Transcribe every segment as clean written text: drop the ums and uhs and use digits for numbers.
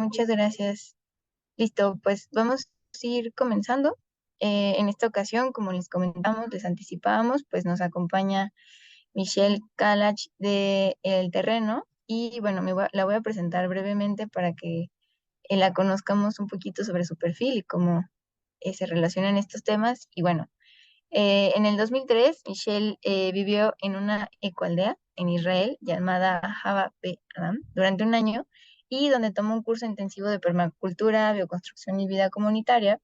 muchas gracias. Listo, pues vamos a ir comenzando. En esta ocasión, como les comentamos, les anticipábamos, pues nos acompaña Michelle Kalach de El Terreno y bueno, la voy a presentar brevemente para que la conozcamos un poquito sobre su perfil y cómo se relacionan estos temas. Y bueno, en el 2003, Michelle vivió en una ecoaldea en Israel llamada Hava Pe Adam durante un año y donde tomó un curso intensivo de permacultura, bioconstrucción y vida comunitaria.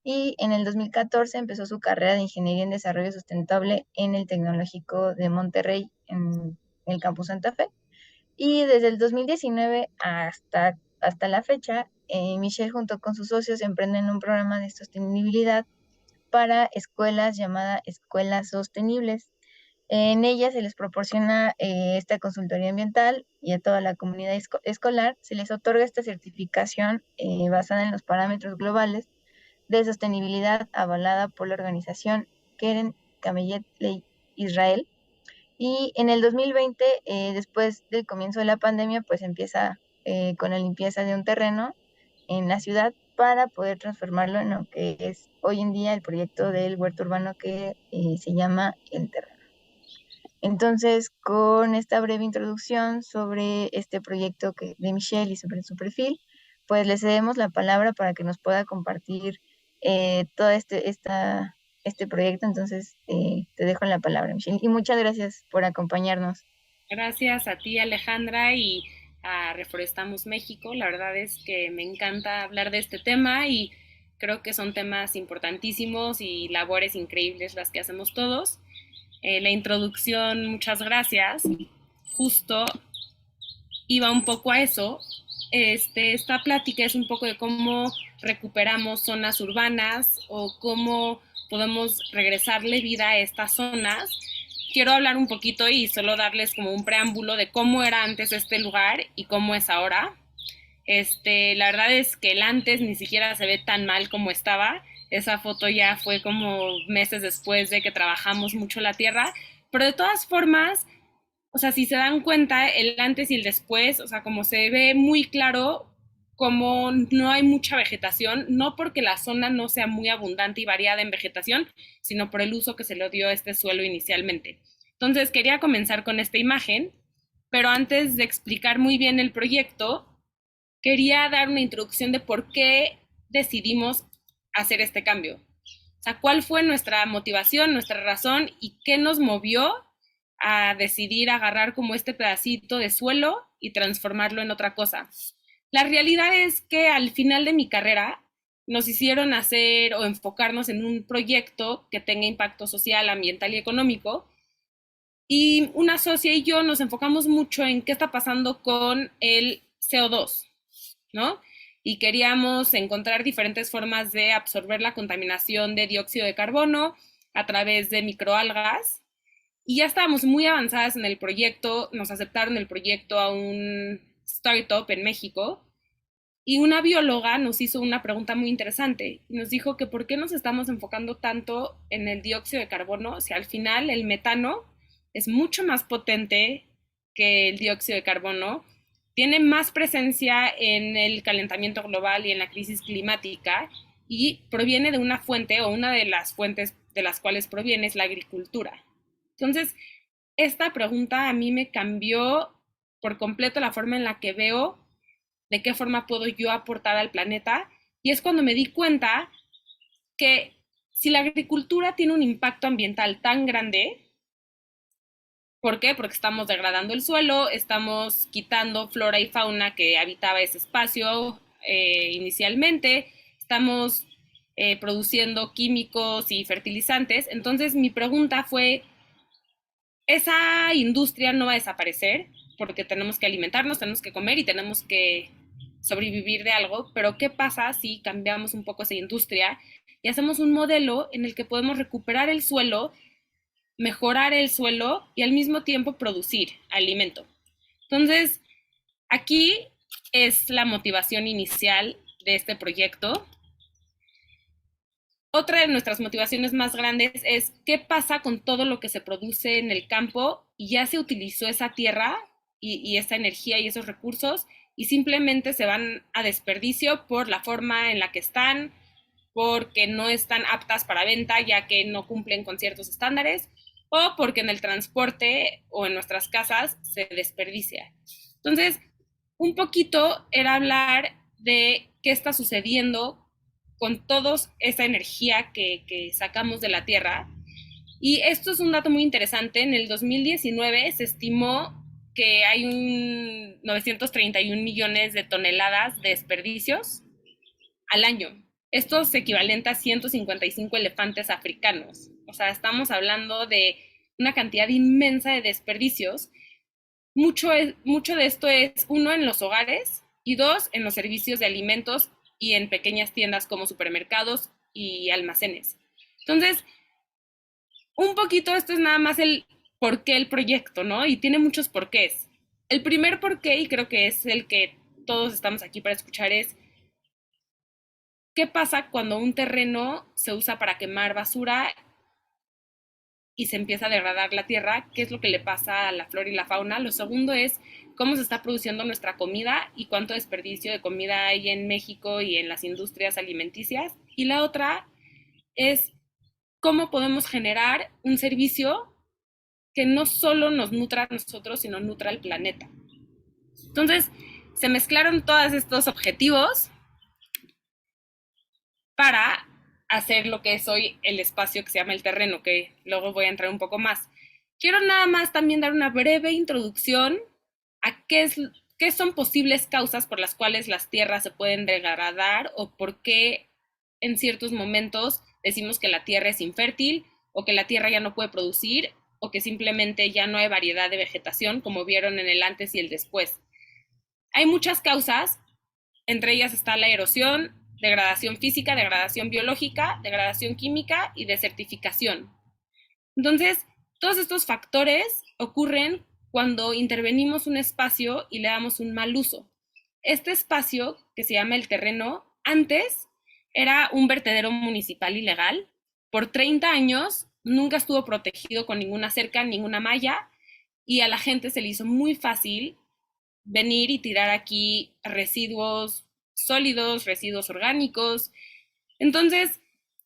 Y en el 2014 empezó su carrera de ingeniería en desarrollo sustentable en el Tecnológico de Monterrey, en el campus Santa Fe. Y desde el 2019 hasta la fecha, Michelle junto con sus socios emprenden un programa de sostenibilidad para escuelas llamada Escuelas Sostenibles. En ella se les proporciona esta consultoría ambiental y a toda la comunidad escolar se les otorga esta certificación basada en los parámetros globales de sostenibilidad avalada por la organización Keren Kamayet Ley Israel. Y en el 2020, después del comienzo de la pandemia, pues empieza con la limpieza de un terreno en la ciudad para poder transformarlo en lo que es hoy en día el proyecto del huerto urbano que se llama El Terreno. Entonces, con esta breve introducción sobre este proyecto de Michelle y sobre su perfil, pues le cedemos la palabra para que nos pueda compartir todo este proyecto. Entonces, te dejo la palabra, Michelle. Y muchas gracias por acompañarnos. Gracias a ti, Alejandra, y a Reforestamos México. La verdad es que me encanta hablar de este tema y creo que son temas importantísimos y labores increíbles las que hacemos todos. La introducción, muchas gracias. Justo iba un poco a eso. Esta plática es un poco de cómo recuperamos zonas urbanas o cómo podemos regresarle vida a estas zonas. Quiero hablar un poquito y solo darles como un preámbulo de cómo era antes este lugar y cómo es ahora. La verdad es que el antes ni siquiera se ve tan mal como estaba. Esa foto ya fue como meses después de que trabajamos mucho la tierra, pero de todas formas, o sea, si se dan cuenta, el antes y el después, o sea, como se ve muy claro, como no hay mucha vegetación, no porque la zona no sea muy abundante y variada en vegetación, sino por el uso que se le dio a este suelo inicialmente. Entonces, quería comenzar con esta imagen, pero antes de explicar muy bien el proyecto, quería dar una introducción de por qué decidimos hacer este cambio. O sea, cuál fue nuestra motivación, nuestra razón y qué nos movió a decidir agarrar como este pedacito de suelo y transformarlo en otra cosa. La realidad es que al final de mi carrera nos hicieron hacer o enfocarnos en un proyecto que tenga impacto social, ambiental y económico. Y una socia y yo nos enfocamos mucho en qué está pasando con el CO2, ¿no? Y queríamos encontrar diferentes formas de absorber la contaminación de dióxido de carbono a través de microalgas. Y ya estábamos muy avanzadas en el proyecto, nos aceptaron el proyecto a un startup en México y una bióloga nos hizo una pregunta muy interesante y nos dijo que por qué nos estamos enfocando tanto en el dióxido de carbono si al final el metano es mucho más potente que el dióxido de carbono, tiene más presencia en el calentamiento global y en la crisis climática y proviene de una fuente o una de las fuentes de las cuales proviene es la agricultura. Entonces, esta pregunta a mí me cambió por completo la forma en la que veo de qué forma puedo yo aportar al planeta. Y es cuando me di cuenta que si la agricultura tiene un impacto ambiental tan grande, ¿por qué? Porque estamos degradando el suelo, estamos quitando flora y fauna que habitaba ese espacio inicialmente, estamos produciendo químicos y fertilizantes. Entonces mi pregunta fue, esa industria no va a desaparecer porque tenemos que alimentarnos, tenemos que comer y tenemos que sobrevivir de algo, pero ¿qué pasa si cambiamos un poco esa industria y hacemos un modelo en el que podemos recuperar el suelo, mejorar el suelo y al mismo tiempo producir alimento? Entonces, aquí es la motivación inicial de este proyecto. Otra de nuestras motivaciones más grandes es qué pasa con todo lo que se produce en el campo y ya se utilizó esa tierra y esa energía y esos recursos y simplemente se van a desperdicio por la forma en la que están, porque no están aptas para venta ya que no cumplen con ciertos estándares, o porque en el transporte o en nuestras casas se desperdicia. Entonces, un poquito era hablar de qué está sucediendo con toda esa energía que sacamos de la Tierra. Y esto es un dato muy interesante. En el 2019 se estimó que hay un 931 millones de toneladas de desperdicios al año. Esto es equivalente a 155 elefantes africanos. O sea, estamos hablando de una cantidad inmensa de desperdicios. Mucho de esto es, uno, en los hogares y dos, en los servicios de alimentos y en pequeñas tiendas como supermercados y almacenes. Entonces, un poquito esto es nada más el por qué el proyecto, ¿no? Y tiene muchos porqués. El primer porqué, y creo que es el que todos estamos aquí para escuchar, es qué pasa cuando un terreno se usa para quemar basura y se empieza a degradar la tierra, qué es lo que le pasa a la flora y la fauna. Lo segundo es cómo se está produciendo nuestra comida y cuánto desperdicio de comida hay en México y en las industrias alimenticias. Y la otra es cómo podemos generar un servicio que no solo nos nutra a nosotros, sino nutra al planeta. Entonces, se mezclaron todos estos objetivos para hacer lo que es hoy el espacio que se llama el terreno, que luego voy a entrar un poco más. Quiero nada más también dar una breve introducción a qué son posibles causas por las cuales las tierras se pueden degradar o por qué en ciertos momentos decimos que la tierra es infértil o que la tierra ya no puede producir o que simplemente ya no hay variedad de vegetación, como vieron en el antes y el después. Hay muchas causas, entre ellas está la erosión, degradación física, degradación biológica, degradación química y desertificación. Entonces, todos estos factores ocurren cuando intervenimos un espacio y le damos un mal uso. Este espacio, que se llama el terreno, antes era un vertedero municipal ilegal. Por 30 años nunca estuvo protegido con ninguna cerca, ninguna malla, y a la gente se le hizo muy fácil venir y tirar aquí residuos sólidos, residuos orgánicos. Entonces,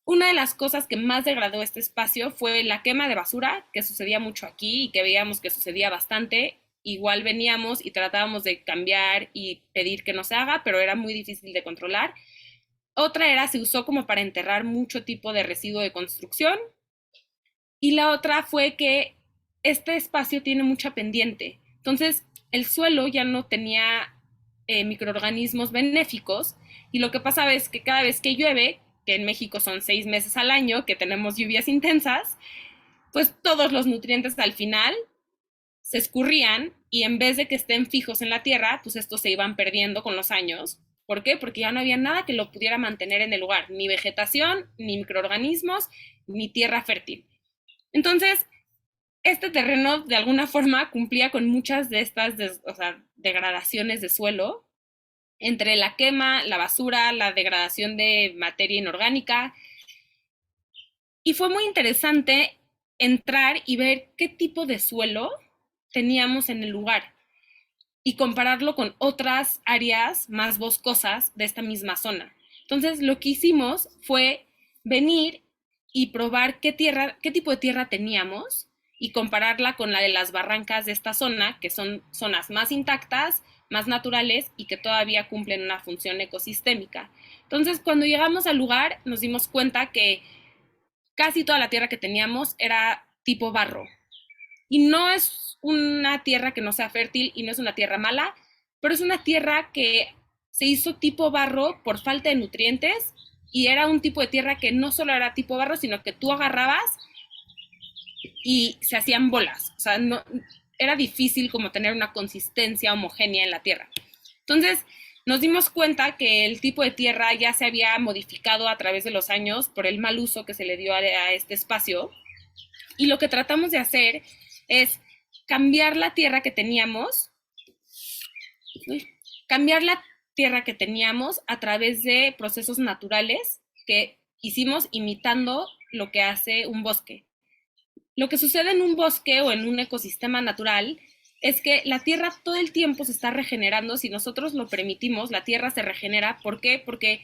una de las cosas que más degradó este espacio fue la quema de basura, que sucedía mucho aquí y que veíamos que sucedía bastante. Igual veníamos y tratábamos de cambiar y pedir que no se haga, pero era muy difícil de controlar. Otra era, se usó como para enterrar mucho tipo de residuo de construcción. Y la otra fue que este espacio tiene mucha pendiente. Entonces, el suelo ya no tenía microorganismos benéficos y lo que pasaba es que cada vez que llueve, que en México son 6 meses al año, que tenemos lluvias intensas, pues todos los nutrientes al final se escurrían y en vez de que estén fijos en la tierra, pues estos se iban perdiendo con los años. ¿Por qué? Porque ya no había nada que lo pudiera mantener en el lugar, ni vegetación, ni microorganismos, ni tierra fértil. Entonces, este terreno de alguna forma cumplía con muchas de estas degradaciones de suelo, entre la quema, la basura, la degradación de materia inorgánica. Y fue muy interesante entrar y ver qué tipo de suelo teníamos en el lugar y compararlo con otras áreas más boscosas de esta misma zona. Entonces, lo que hicimos fue venir y probar qué tipo de tierra teníamos y compararla con la de las barrancas de esta zona, que son zonas más intactas, más naturales y que todavía cumplen una función ecosistémica. Entonces, cuando llegamos al lugar, nos dimos cuenta que casi toda la tierra que teníamos era tipo barro. Y no es una tierra que no sea fértil y no es una tierra mala, pero es una tierra que se hizo tipo barro por falta de nutrientes y era un tipo de tierra que no solo era tipo barro, sino que tú agarrabas y se hacían bolas. O sea, no, era difícil como tener una consistencia homogénea en la tierra. Entonces, nos dimos cuenta que el tipo de tierra ya se había modificado a través de los años por el mal uso que se le dio a este espacio. Y lo que tratamos de hacer es cambiar la tierra que teníamos, a través de procesos naturales que hicimos imitando lo que hace un bosque. Lo que sucede en un bosque o en un ecosistema natural es que la Tierra todo el tiempo se está regenerando. Si nosotros lo permitimos, la Tierra se regenera. ¿Por qué? Porque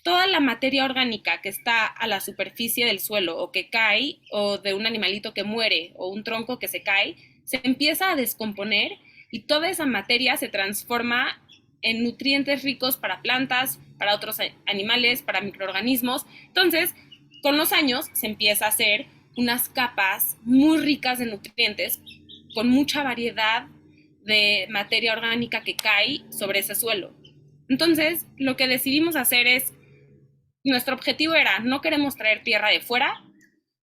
toda la materia orgánica que está a la superficie del suelo o que cae, o de un animalito que muere o un tronco que se cae, se empieza a descomponer y toda esa materia se transforma en nutrientes ricos para plantas, para otros animales, para microorganismos. Entonces, con los años se empieza a hacer unas capas muy ricas de nutrientes con mucha variedad de materia orgánica que cae sobre ese suelo. Entonces, lo que decidimos hacer es, nuestro objetivo era, no queremos traer tierra de fuera.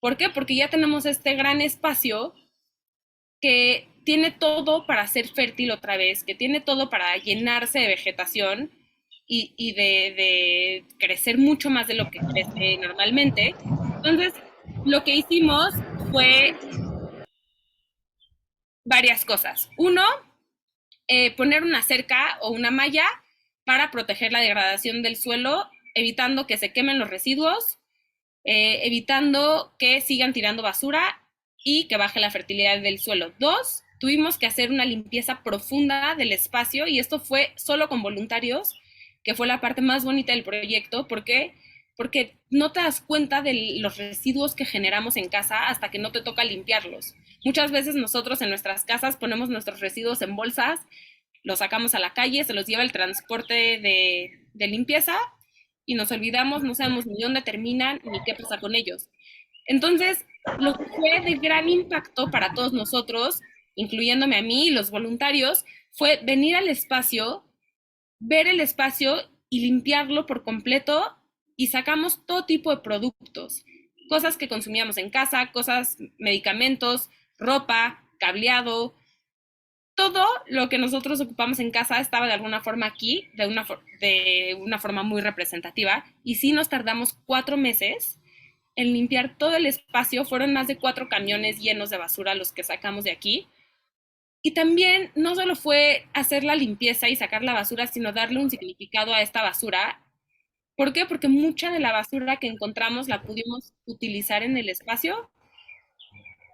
¿Por qué? Porque ya tenemos este gran espacio que tiene todo para ser fértil otra vez, que tiene todo para llenarse de vegetación y de crecer mucho más de lo que crece normalmente. Entonces, lo que hicimos fue varias cosas. Uno, poner una cerca o una malla para proteger la degradación del suelo, evitando que se quemen los residuos, evitando que sigan tirando basura y que baje la fertilidad del suelo. Dos, tuvimos que hacer una limpieza profunda del espacio, y esto fue solo con voluntarios, que fue la parte más bonita del proyecto. Porque no te das cuenta de los residuos que generamos en casa hasta que no te toca limpiarlos. Muchas veces nosotros en nuestras casas ponemos nuestros residuos en bolsas, los sacamos a la calle, se los lleva el transporte de limpieza y nos olvidamos, no sabemos ni dónde terminan ni qué pasa con ellos. Entonces, lo que fue de gran impacto para todos nosotros, incluyéndome a mí y los voluntarios, fue venir al espacio, ver el espacio y limpiarlo por completo, y sacamos todo tipo de productos, cosas que consumíamos en casa, cosas, medicamentos, ropa, cableado, todo lo que nosotros ocupamos en casa estaba de alguna forma aquí, de una forma muy representativa, y sí nos tardamos 4 meses en limpiar todo el espacio. Fueron más de 4 camiones llenos de basura los que sacamos de aquí. Y también no solo fue hacer la limpieza y sacar la basura, sino darle un significado a esta basura. ¿Por qué? Porque mucha de la basura que encontramos la pudimos utilizar en el espacio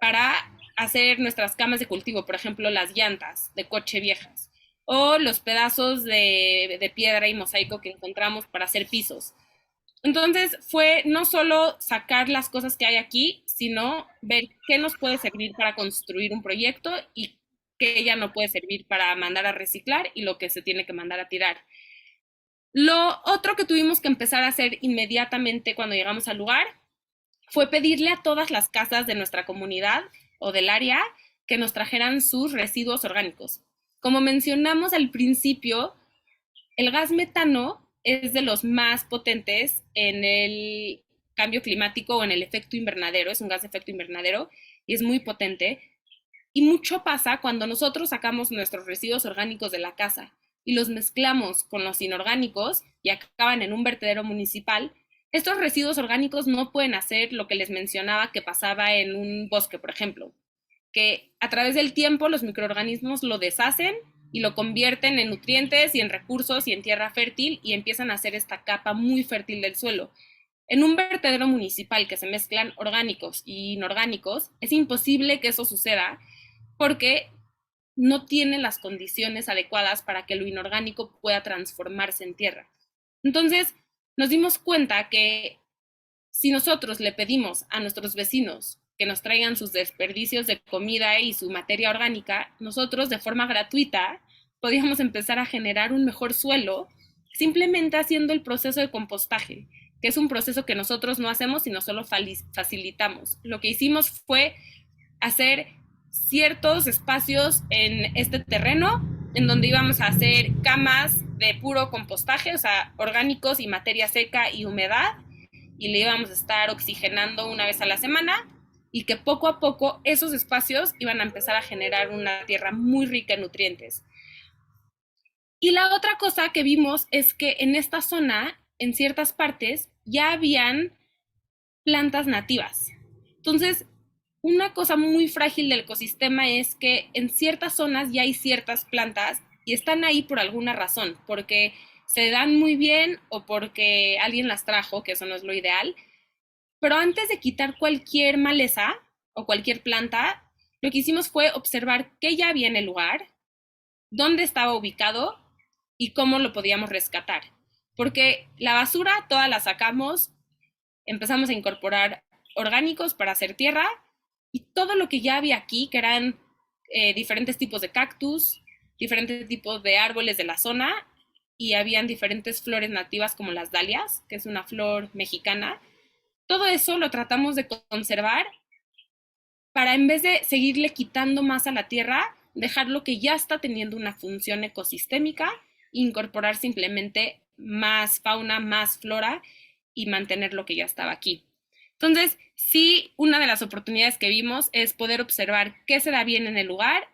para hacer nuestras camas de cultivo, por ejemplo, las llantas de coche viejas, o los pedazos de piedra y mosaico que encontramos para hacer pisos. Entonces fue no solo sacar las cosas que hay aquí, sino ver qué nos puede servir para construir un proyecto y qué ya no puede servir para mandar a reciclar, y lo que se tiene que mandar a tirar. Lo otro que tuvimos que empezar a hacer inmediatamente cuando llegamos al lugar fue pedirle a todas las casas de nuestra comunidad o del área que nos trajeran sus residuos orgánicos. Como mencionamos al principio, el gas metano es de los más potentes en el cambio climático o en el efecto invernadero. Es un gas de efecto invernadero y es muy potente. Y mucho pasa cuando nosotros sacamos nuestros residuos orgánicos de la casa y los mezclamos con los inorgánicos y acaban en un vertedero municipal. Estos residuos orgánicos no pueden hacer lo que les mencionaba que pasaba en un bosque, por ejemplo, que a través del tiempo los microorganismos lo deshacen y lo convierten en nutrientes y en recursos y en tierra fértil, y empiezan a hacer esta capa muy fértil del suelo. En un vertedero municipal que se mezclan orgánicos y inorgánicos, es imposible que eso suceda, porque no tiene las condiciones adecuadas para que lo inorgánico pueda transformarse en tierra. Entonces, nos dimos cuenta que si nosotros le pedimos a nuestros vecinos que nos traigan sus desperdicios de comida y su materia orgánica, nosotros de forma gratuita podíamos empezar a generar un mejor suelo simplemente haciendo el proceso de compostaje, que es un proceso que nosotros no hacemos, sino solo facilitamos. Lo que hicimos fue hacer ciertos espacios en este terreno en donde íbamos a hacer camas de puro compostaje, o sea, orgánicos y materia seca y humedad, y le íbamos a estar oxigenando una vez a la semana, y que poco a poco esos espacios iban a empezar a generar una tierra muy rica en nutrientes. Y la otra cosa que vimos es que en esta zona, en ciertas partes, ya habían plantas nativas. Entonces, una cosa muy frágil del ecosistema es que en ciertas zonas ya hay ciertas plantas y están ahí por alguna razón, porque se dan muy bien o porque alguien las trajo, que eso no es lo ideal. Pero antes de quitar cualquier maleza o cualquier planta, lo que hicimos fue observar qué ya había en el lugar, dónde estaba ubicado y cómo lo podíamos rescatar. Porque la basura toda la sacamos, empezamos a incorporar orgánicos para hacer tierra y todo lo que ya había aquí, que eran diferentes tipos de cactus, diferentes tipos de árboles de la zona y habían diferentes flores nativas como las dalias, que es una flor mexicana. Todo eso lo tratamos de conservar para en vez de seguirle quitando más a la tierra, dejar lo que ya está teniendo una función ecosistémica, incorporar simplemente más fauna, más flora y mantener lo que ya estaba aquí. Entonces, sí, una de las oportunidades que vimos es poder observar qué se da bien en el lugar,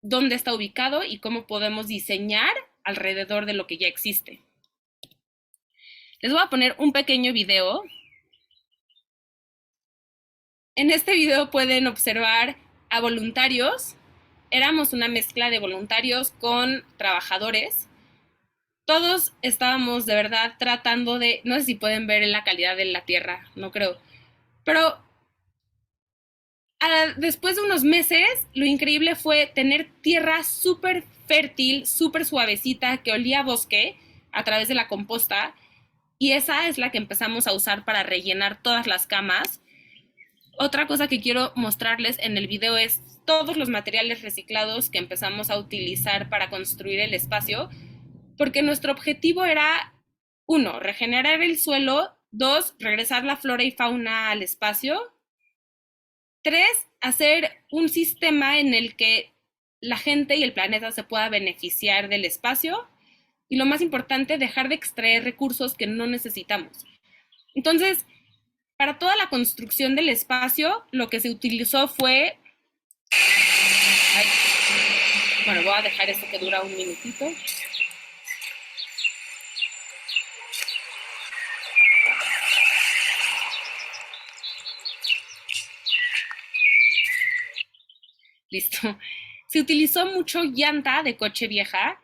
dónde está ubicado y cómo podemos diseñar alrededor de lo que ya existe. Les voy a poner un pequeño video. En este video pueden observar a voluntarios. Éramos una mezcla de voluntarios con trabajadores. Todos estábamos de verdad tratando de, no sé si pueden ver en la calidad de la tierra, no creo, pero después de unos meses, lo increíble fue tener tierra súper fértil, súper suavecita, que olía a bosque a través de la composta, y esa es la que empezamos a usar para rellenar todas las camas. Otra cosa que quiero mostrarles en el video es todos los materiales reciclados que empezamos a utilizar para construir el espacio, porque nuestro objetivo era, uno, regenerar el suelo, dos, regresar la flora y fauna al espacio, tres, hacer un sistema en el que la gente y el planeta se pueda beneficiar del espacio, y lo más importante, dejar de extraer recursos que no necesitamos. Entonces, para toda la construcción del espacio, lo que se utilizó fue... Ay, bueno, voy a dejar esto que dura un minutito. Listo. Se utilizó mucho llanta de coche vieja,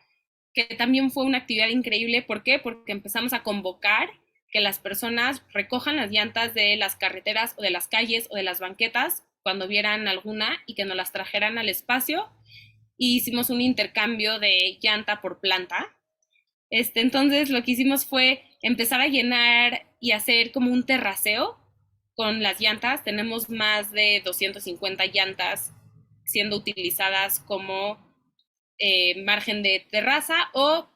que también fue una actividad increíble. ¿Por qué? Porque empezamos a convocar que las personas recojan las llantas de las carreteras o de las calles o de las banquetas cuando vieran alguna y que nos las trajeran al espacio. Y hicimos un intercambio de llanta por planta. Entonces lo que hicimos fue empezar a llenar y hacer como un terraceo con las llantas. Tenemos más de 250 llantas siendo utilizadas como margen de terraza o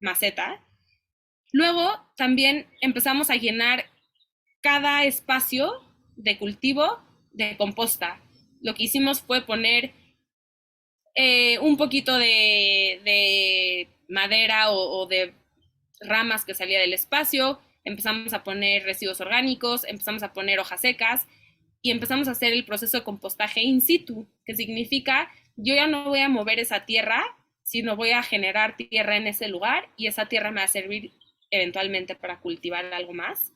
maceta. Luego también empezamos a llenar cada espacio de cultivo de composta. Lo que hicimos fue poner un poquito de madera o de ramas que salía del espacio, empezamos a poner residuos orgánicos, empezamos a poner hojas secas y empezamos a hacer el proceso de compostaje in situ, que significa yo ya no voy a mover esa tierra, sino voy a generar tierra en ese lugar y esa tierra me va a servir eventualmente para cultivar algo más.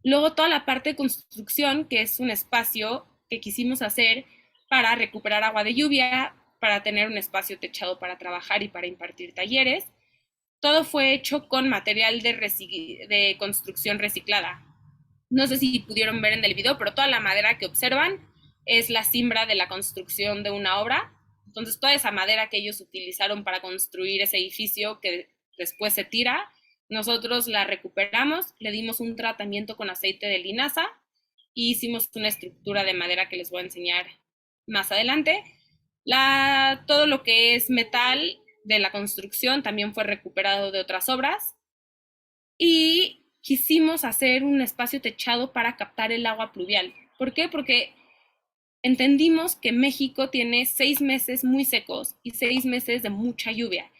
Luego toda la parte de construcción, que es un espacio que quisimos hacer para recuperar agua de lluvia, para tener un espacio techado para trabajar y para impartir talleres. Todo fue hecho con material de construcción reciclada. No sé si pudieron ver en el video, pero toda la madera que observan es la cimbra de la construcción de una obra. Entonces, toda esa madera que ellos utilizaron para construir ese edificio que después se tira, nosotros la recuperamos, le dimos un tratamiento con aceite de linaza y hicimos una estructura de madera que les voy a enseñar más adelante. Todo lo que es metal de la construcción también fue recuperado de otras obras y quisimos hacer un espacio techado para captar el agua pluvial. ¿Por qué? Porque entendimos que México tiene 6 meses muy secos y 6 meses de mucha lluvia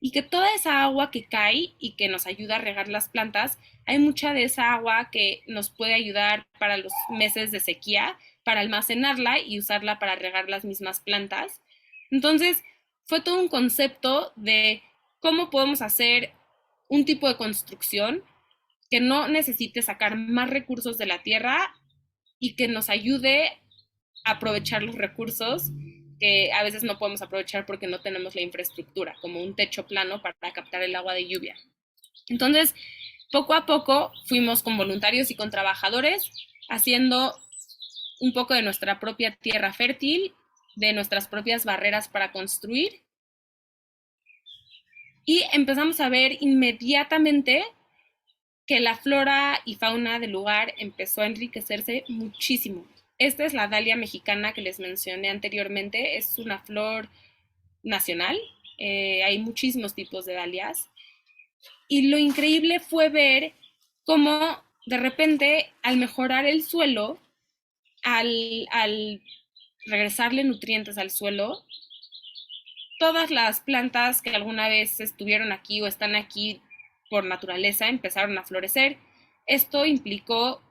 y que toda esa agua que cae y que nos ayuda a regar las plantas, hay mucha de esa agua que nos puede ayudar para los meses de sequía, para almacenarla y usarla para regar las mismas plantas. Entonces, fue todo un concepto de cómo podemos hacer un tipo de construcción que no necesite sacar más recursos de la tierra y que nos ayude a aprovechar los recursos que a veces no podemos aprovechar porque no tenemos la infraestructura, como un techo plano para captar el agua de lluvia. Entonces, poco a poco fuimos con voluntarios y con trabajadores haciendo un poco de nuestra propia tierra fértil de nuestras propias barreras para construir y empezamos a ver inmediatamente que la flora y fauna del lugar empezó a enriquecerse muchísimo. Esta es la dalia mexicana que les mencioné anteriormente, es una flor nacional, hay muchísimos tipos de dalias y lo increíble fue ver cómo de repente al mejorar el suelo, al regresarle nutrientes al suelo, todas las plantas que alguna vez estuvieron aquí o están aquí por naturaleza empezaron a florecer. Esto implicó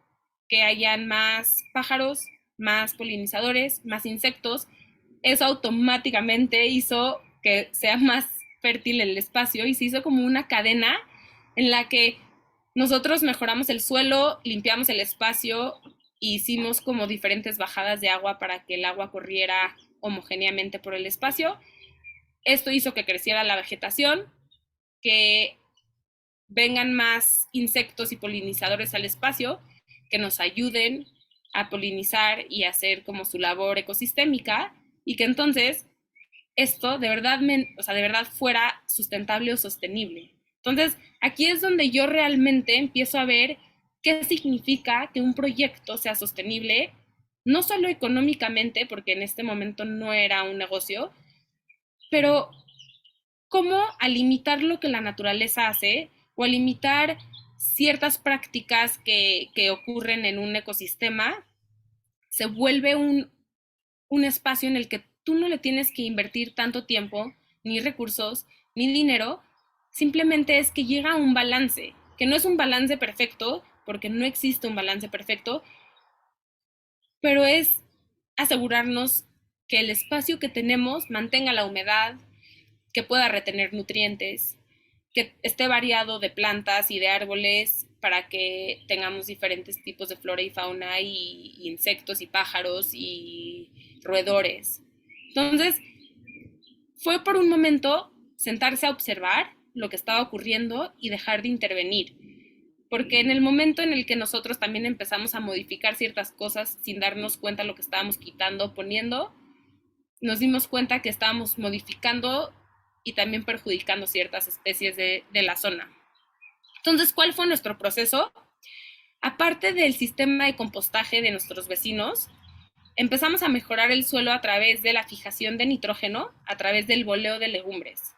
que hayan más pájaros, más polinizadores, más insectos. Eso automáticamente hizo que sea más fértil el espacio y se hizo como una cadena en la que nosotros mejoramos el suelo, limpiamos el espacio e hicimos como diferentes bajadas de agua para que el agua corriera homogéneamente por el espacio. Esto hizo que creciera la vegetación, que vengan más insectos y polinizadores al espacio, que nos ayuden a polinizar y hacer como su labor ecosistémica y que entonces esto de verdad fuera sustentable o sostenible. Entonces, aquí es donde yo realmente empiezo a ver qué significa que un proyecto sea sostenible, no solo económicamente, porque en este momento no era un negocio, pero cómo al limitar lo que la naturaleza hace o al limitar ciertas prácticas que ocurren en un ecosistema, se vuelve un espacio en el que tú no le tienes que invertir tanto tiempo, ni recursos, ni dinero, simplemente es que llega a un balance, que no es un balance perfecto, porque no existe un balance perfecto, pero es asegurarnos que el espacio que tenemos mantenga la humedad, que pueda retener nutrientes, que esté variado de plantas y de árboles para que tengamos diferentes tipos de flora y fauna y insectos y pájaros y roedores. Entonces, fue por un momento sentarse a observar lo que estaba ocurriendo y dejar de intervenir. Porque en el momento en el que nosotros también empezamos a modificar ciertas cosas sin darnos cuenta de lo que estábamos quitando, poniendo, nos dimos cuenta que estábamos modificando y también perjudicando ciertas especies de la zona. Entonces, ¿cuál fue nuestro proceso? Aparte del sistema de compostaje de nuestros vecinos, empezamos a mejorar el suelo a través de la fijación de nitrógeno, a través del boleo de legumbres.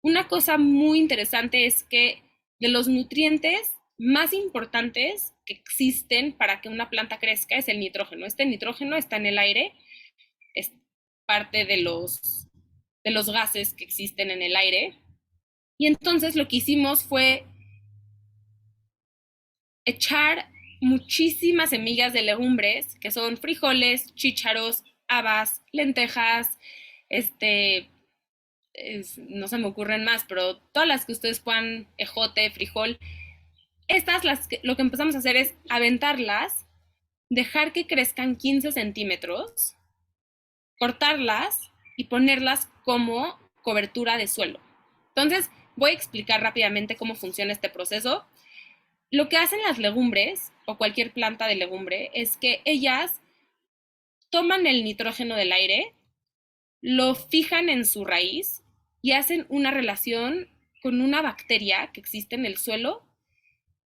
Una cosa muy interesante es que de los nutrientes más importantes que existen para que una planta crezca es el nitrógeno. Este nitrógeno está en el aire, es parte de los gases que existen en el aire. Y entonces lo que hicimos fue echar muchísimas semillas de legumbres, que son frijoles, chícharos, habas, lentejas, este, no se me ocurren más, pero todas las que ustedes puedan, ejote, frijol, lo que empezamos a hacer es aventarlas, dejar que crezcan 15 centímetros, cortarlas y ponerlas como cobertura de suelo. Entonces, voy a explicar rápidamente cómo funciona este proceso. Lo que hacen las legumbres o cualquier planta de legumbre es que ellas toman el nitrógeno del aire, lo fijan en su raíz y hacen una relación con una bacteria que existe en el suelo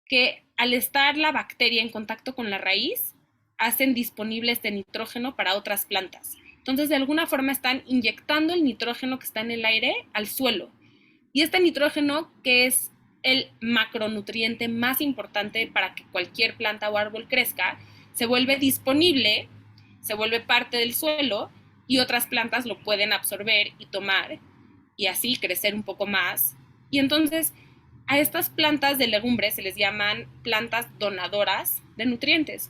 que al estar la bacteria en contacto con la raíz hacen disponible este nitrógeno para otras plantas. Entonces, de alguna forma están inyectando el nitrógeno que está en el aire al suelo. Y este nitrógeno, que es el macronutriente más importante para que cualquier planta o árbol crezca, se vuelve disponible, se vuelve parte del suelo y otras plantas lo pueden absorber y tomar y así crecer un poco más. Y entonces a estas plantas de legumbres se les llaman plantas donadoras de nutrientes,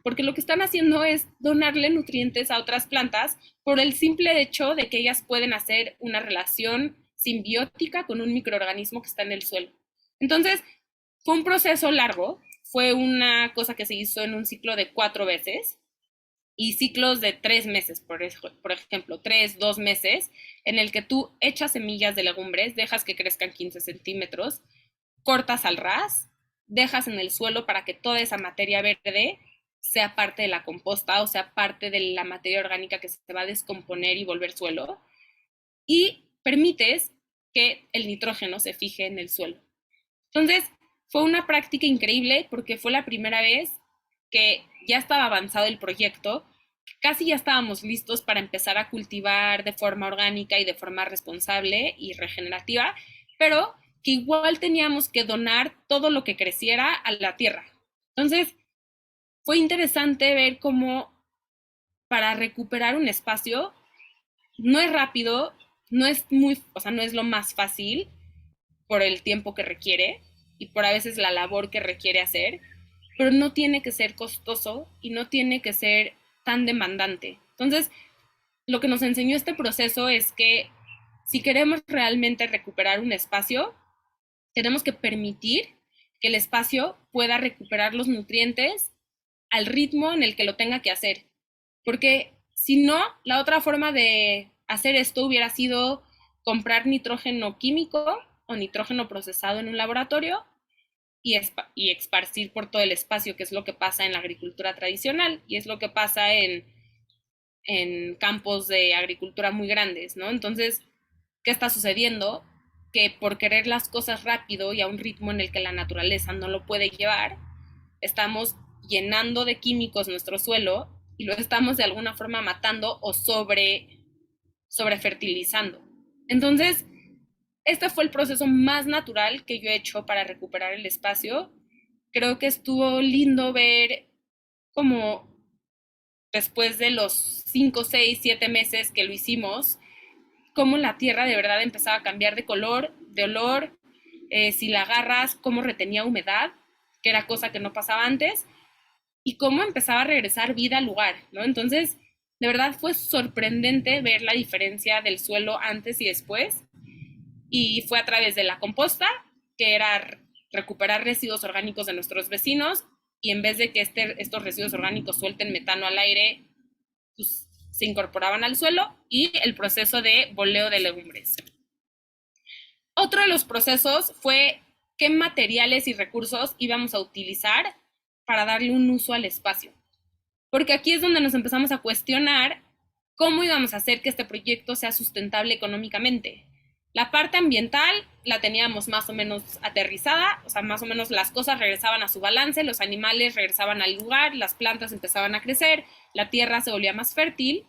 porque lo que están haciendo es donarle nutrientes a otras plantas por el simple hecho de que ellas pueden hacer una relación simbiótica con un microorganismo que está en el suelo. Entonces, fue un proceso largo, fue una cosa que se hizo en un ciclo de 4 veces y ciclos de 3 meses, por ejemplo, 3, 2 meses, en el que tú echas semillas de legumbres, dejas que crezcan 15 centímetros, cortas al ras, dejas en el suelo para que toda esa materia verde sea parte de la composta o sea parte de la materia orgánica que se va a descomponer y volver suelo, y permites que el nitrógeno se fije en el suelo. Entonces, fue una práctica increíble porque fue la primera vez que ya estaba avanzado el proyecto, casi ya estábamos listos para empezar a cultivar de forma orgánica y de forma responsable y regenerativa, pero que igual teníamos que donar todo lo que creciera a la tierra. Entonces, fue interesante ver cómo para recuperar un espacio no es rápido, no es muy, o sea, no es lo más fácil por el tiempo que requiere y por a veces la labor que requiere hacer, pero no tiene que ser costoso y no tiene que ser tan demandante. Entonces, lo que nos enseñó este proceso es que si queremos realmente recuperar un espacio, tenemos que permitir que el espacio pueda recuperar los nutrientes al ritmo en el que lo tenga que hacer. Porque si no, la otra forma de hacer esto hubiera sido comprar nitrógeno químico o nitrógeno procesado en un laboratorio y esparcir por todo el espacio, que es lo que pasa en la agricultura tradicional y es lo que pasa en campos de agricultura muy grandes, ¿no? Entonces, ¿qué está sucediendo? Que por querer las cosas rápido y a un ritmo en el que la naturaleza no lo puede llevar, estamos llenando de químicos nuestro suelo y lo estamos de alguna forma matando o sobre fertilizando. Entonces, este fue el proceso más natural que yo he hecho para recuperar el espacio. Creo que estuvo lindo ver como después de los 5, 6, 7 meses que lo hicimos, cómo la tierra de verdad empezaba a cambiar de color, de olor, si la agarras, cómo retenía humedad, que era cosa que no pasaba antes, y cómo empezaba a regresar vida al lugar, ¿no? Entonces, de verdad fue sorprendente ver la diferencia del suelo antes y después, y fue a través de la composta, que era recuperar residuos orgánicos de nuestros vecinos, y en vez de que estos residuos orgánicos suelten metano al aire, pues, se incorporaban al suelo, y el proceso de boleo de legumbres. Otro de los procesos fue qué materiales y recursos íbamos a utilizar para darle un uso al espacio. Porque aquí es donde nos empezamos a cuestionar cómo íbamos a hacer que este proyecto sea sustentable económicamente. La parte ambiental la teníamos más o menos aterrizada, o sea, más o menos las cosas regresaban a su balance, los animales regresaban al lugar, las plantas empezaban a crecer, la tierra se volvía más fértil.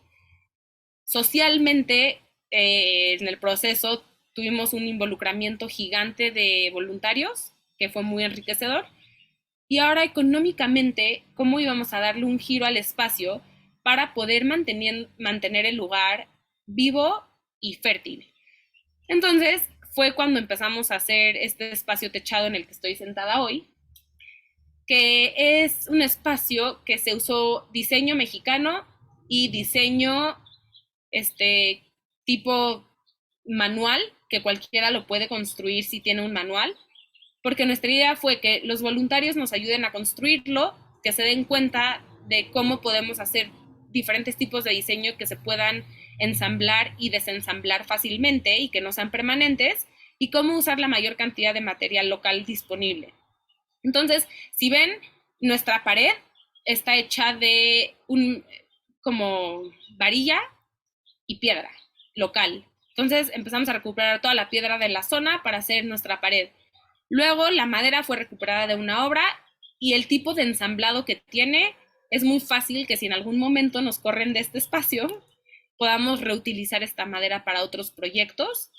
Socialmente, en el proceso tuvimos un involucramiento gigante de voluntarios, que fue muy enriquecedor. Y ahora económicamente, ¿cómo íbamos a darle un giro al espacio para poder mantener el lugar vivo y fértil? Entonces fue cuando empezamos a hacer este espacio techado en el que estoy sentada hoy, que es un espacio que se usó diseño mexicano y diseño este tipo manual, que cualquiera lo puede construir si tiene un manual, porque nuestra idea fue que los voluntarios nos ayuden a construirlo, que se den cuenta de cómo podemos hacer diferentes tipos de diseño que se puedan ensamblar y desensamblar fácilmente y que no sean permanentes, y cómo usar la mayor cantidad de material local disponible. Entonces, si ven, nuestra pared está hecha de un como varilla y piedra local. Entonces empezamos a recuperar toda la piedra de la zona para hacer nuestra pared. Luego la madera fue recuperada de una obra y el tipo de ensamblado que tiene es muy fácil que si en algún momento nos corren de este espacio, podamos reutilizar esta madera para otros proyectos,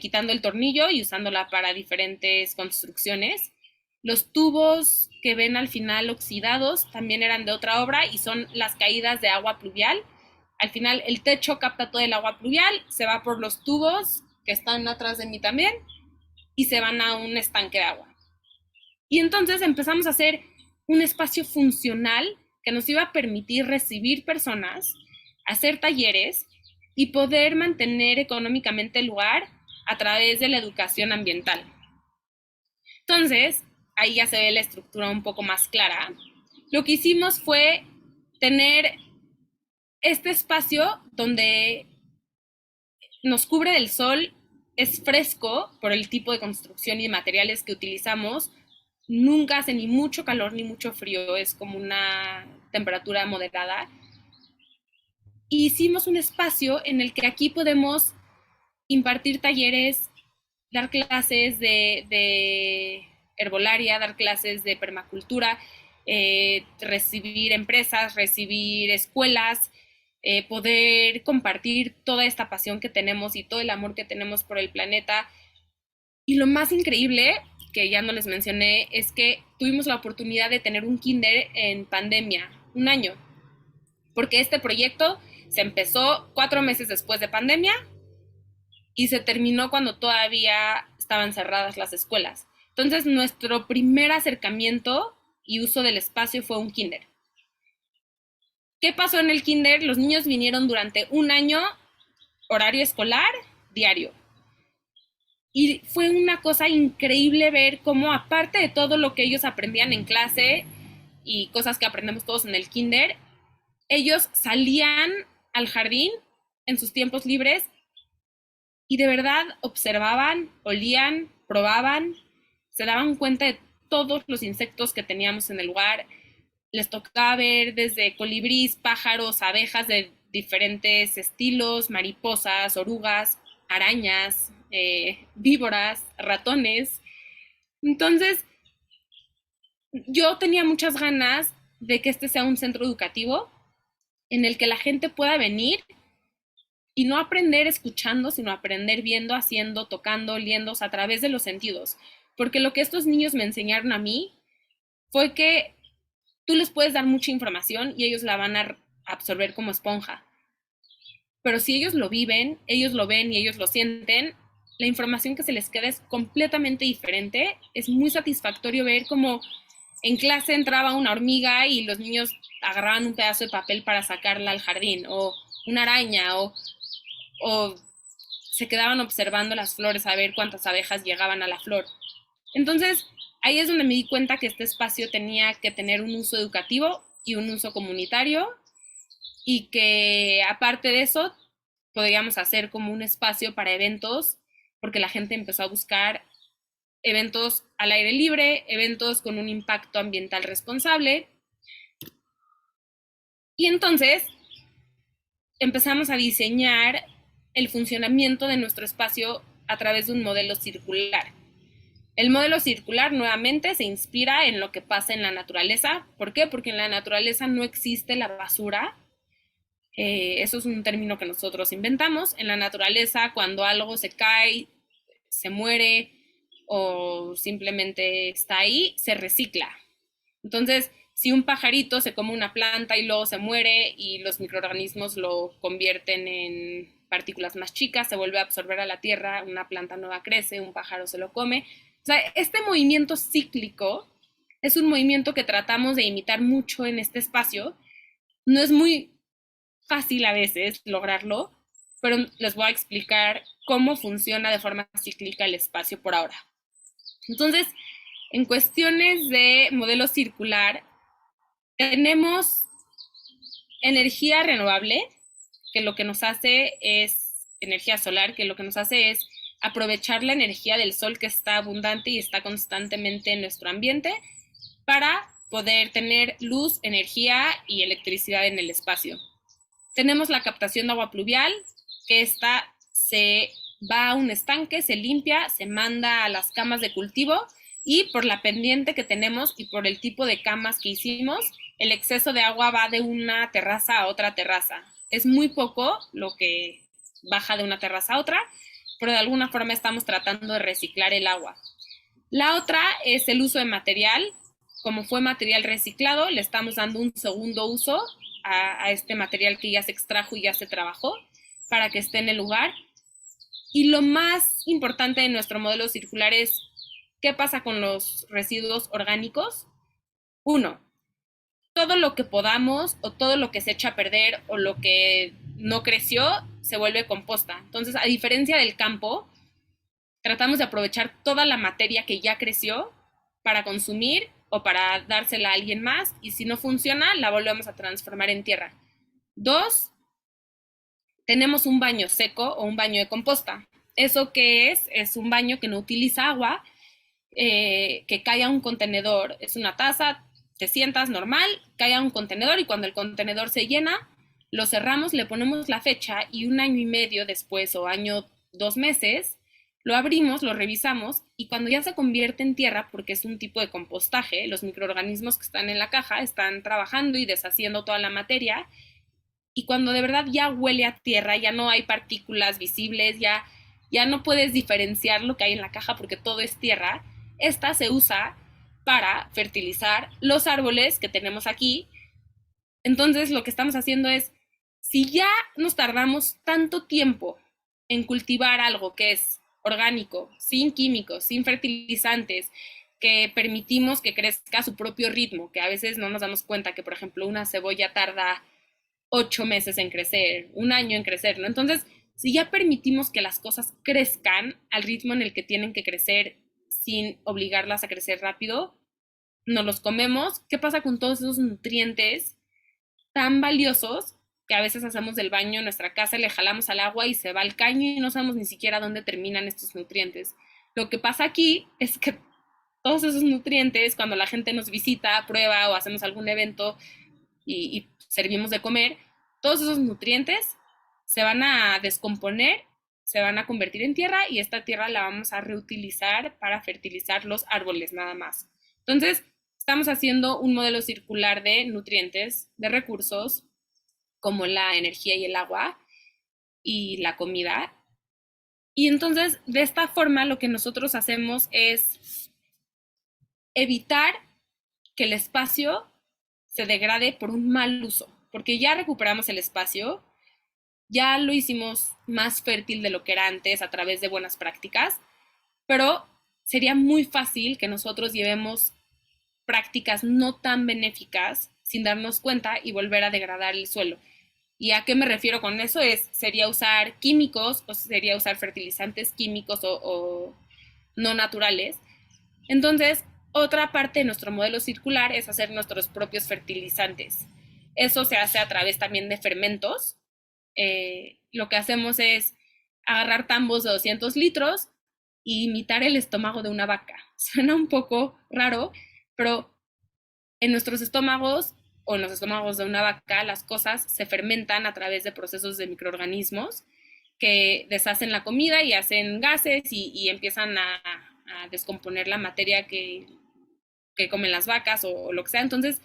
quitando el tornillo y usándola para diferentes construcciones. Los tubos que ven al final oxidados también eran de otra obra y son las caídas de agua pluvial. Al final el techo capta todo el agua pluvial, se va por los tubos que están atrás de mí también y se van a un estanque de agua. Y entonces empezamos a hacer un espacio funcional que nos iba a permitir recibir personas, hacer talleres y poder mantener económicamente el lugar a través de la educación ambiental. Entonces, ahí ya se ve la estructura un poco más clara. Lo que hicimos fue tener este espacio donde nos cubre del sol, es fresco por el tipo de construcción y materiales que utilizamos, nunca hace ni mucho calor ni mucho frío, es como una temperatura moderada. Y hicimos un espacio en el que aquí podemos impartir talleres, dar clases de herbolaria, dar clases de permacultura, recibir empresas, recibir escuelas, poder compartir toda esta pasión que tenemos y todo el amor que tenemos por el planeta. Y lo más increíble, que ya no les mencioné, es que tuvimos la oportunidad de tener un kinder en pandemia, un año, porque este proyecto se empezó 4 meses después de pandemia y se terminó cuando todavía estaban cerradas las escuelas. Entonces, nuestro primer acercamiento y uso del espacio fue un kinder. ¿Qué pasó en el kinder? Los niños vinieron durante un año, horario escolar, diario. Y fue una cosa increíble ver cómo, aparte de todo lo que ellos aprendían en clase y cosas que aprendemos todos en el kinder, ellos salían al jardín en sus tiempos libres y de verdad observaban, olían, probaban, se daban cuenta de todos los insectos que teníamos en el lugar. Les tocaba ver desde colibrís, pájaros, abejas de diferentes estilos, mariposas, orugas, arañas, víboras, ratones. Entonces, yo tenía muchas ganas de que este sea un centro educativo en el que la gente pueda venir y no aprender escuchando, sino aprender viendo, haciendo, tocando, oliendo, a través de los sentidos. Porque lo que estos niños me enseñaron a mí fue que tú les puedes dar mucha información y ellos la van a absorber como esponja. Pero si ellos lo viven, ellos lo ven y ellos lo sienten, la información que se les queda es completamente diferente. Es muy satisfactorio ver cómo en clase entraba una hormiga y los niños agarraban un pedazo de papel para sacarla al jardín, o una araña, o se quedaban observando las flores a ver cuántas abejas llegaban a la flor. Entonces, ahí es donde me di cuenta que este espacio tenía que tener un uso educativo y un uso comunitario, y que aparte de eso podríamos hacer como un espacio para eventos, porque la gente empezó a buscar eventos al aire libre, eventos con un impacto ambiental responsable. Y entonces empezamos a diseñar el funcionamiento de nuestro espacio a través de un modelo circular. El modelo circular nuevamente se inspira en lo que pasa en la naturaleza. ¿Por qué? Porque en la naturaleza no existe la basura. Eso es un término que nosotros inventamos. En la naturaleza, cuando algo se cae, se muere o simplemente está ahí, se recicla. Entonces, si un pajarito se come una planta y luego se muere y los microorganismos lo convierten en partículas más chicas, se vuelve a absorber a la tierra, una planta nueva crece, un pájaro se lo come. O sea, este movimiento cíclico es un movimiento que tratamos de imitar mucho en este espacio. No es muy fácil a veces lograrlo, pero les voy a explicar cómo funciona de forma cíclica el espacio por ahora. Entonces, en cuestiones de modelo circular, tenemos energía renovable, que lo que nos hace es energía solar, que lo que nos hace es aprovechar la energía del sol que está abundante y está constantemente en nuestro ambiente para poder tener luz, energía y electricidad en el espacio. Tenemos la captación de agua pluvial, que esta se va a un estanque, se limpia, se manda a las camas de cultivo, y por la pendiente que tenemos y por el tipo de camas que hicimos, el exceso de agua va de una terraza a otra terraza. Es muy poco lo que baja de una terraza a otra, pero de alguna forma estamos tratando de reciclar el agua. La otra es el uso de material. Como fue material reciclado, le estamos dando un segundo uso a este material que ya se extrajo y ya se trabajó para que esté en el lugar. Y lo más importante de nuestro modelo circular es qué pasa con los residuos orgánicos. Uno, todo lo que podamos o todo lo que se echa a perder o lo que no creció se vuelve composta. Entonces, a diferencia del campo, tratamos de aprovechar toda la materia que ya creció para consumir o para dársela a alguien más, y si no funciona, la volvemos a transformar en tierra. Dos, tenemos un baño seco o un baño de composta. ¿Eso qué es? Es un baño que no utiliza agua que cae a un contenedor, es una taza, te sientas normal, cae a un contenedor y cuando el contenedor se llena, lo cerramos, le ponemos la fecha y un año y medio después o año, 2 meses, lo abrimos, lo revisamos y cuando ya se convierte en tierra, porque es un tipo de compostaje, los microorganismos que están en la caja están trabajando y deshaciendo toda la materia y cuando de verdad ya huele a tierra, ya no hay partículas visibles, ya no puedes diferenciar lo que hay en la caja porque todo es tierra, esta se usa para fertilizar los árboles que tenemos aquí. Entonces lo que estamos haciendo es, si ya nos tardamos tanto tiempo en cultivar algo que es orgánico, sin químicos, sin fertilizantes, que permitimos que crezca a su propio ritmo, que a veces no nos damos cuenta que, por ejemplo, una cebolla tarda 8 meses en crecer, un año en crecer, ¿no? Entonces, si ya permitimos que las cosas crezcan al ritmo en el que tienen que crecer sin obligarlas a crecer rápido, nos los comemos. ¿Qué pasa con todos esos nutrientes tan valiosos que a veces hacemos del baño en nuestra casa, le jalamos al agua y se va al caño y no sabemos ni siquiera dónde terminan estos nutrientes? Lo que pasa aquí es que todos esos nutrientes, cuando la gente nos visita, prueba o hacemos algún evento y servimos de comer, todos esos nutrientes se van a descomponer, se van a convertir en tierra y esta tierra la vamos a reutilizar para fertilizar los árboles nada más. Entonces, estamos haciendo un modelo circular de nutrientes, de recursos, como la energía y el agua y la comida. Y entonces, de esta forma, lo que nosotros hacemos es evitar que el espacio se degrade por un mal uso, porque ya recuperamos el espacio, ya lo hicimos más fértil de lo que era antes a través de buenas prácticas, pero sería muy fácil que nosotros llevemos prácticas no tan benéficas sin darnos cuenta y volver a degradar el suelo. ¿Y a qué me refiero con eso? Sería usar químicos o sería usar fertilizantes químicos o no naturales. Entonces, otra parte de nuestro modelo circular es hacer nuestros propios fertilizantes. Eso se hace a través también de fermentos. Lo que hacemos es agarrar tambos de 200 litros e imitar el estómago de una vaca. Suena un poco raro, pero en nuestros estómagos o en los estómagos de una vaca las cosas se fermentan a través de procesos de microorganismos que deshacen la comida y hacen gases y empiezan a descomponer la materia que comen las vacas o lo que sea. Entonces,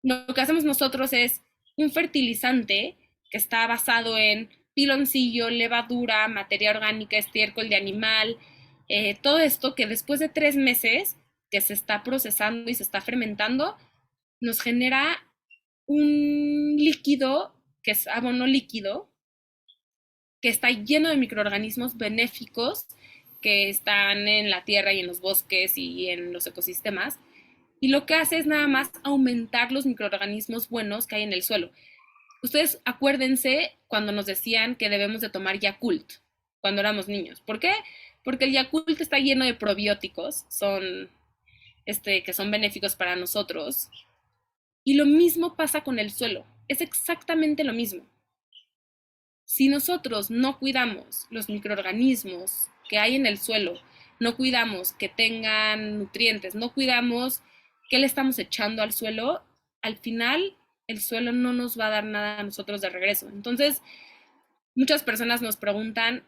lo que hacemos nosotros es un fertilizante que está basado en piloncillo, levadura, materia orgánica, estiércol de animal, todo esto que después de 3 meses que se está procesando y se está fermentando, nos genera un líquido que es abono líquido, que está lleno de microorganismos benéficos que están en la tierra y en los bosques y en los ecosistemas. Y lo que hace es nada más aumentar los microorganismos buenos que hay en el suelo. Ustedes acuérdense cuando nos decían que debemos de tomar Yakult cuando éramos niños. ¿Por qué? Porque el Yakult está lleno de probióticos, que son benéficos para nosotros. Y lo mismo pasa con el suelo. Es exactamente lo mismo. Si nosotros no cuidamos los microorganismos que hay en el suelo, no cuidamos que tengan nutrientes, no cuidamos qué le estamos echando al suelo, al final el suelo no nos va a dar nada a nosotros de regreso. Entonces, muchas personas nos preguntan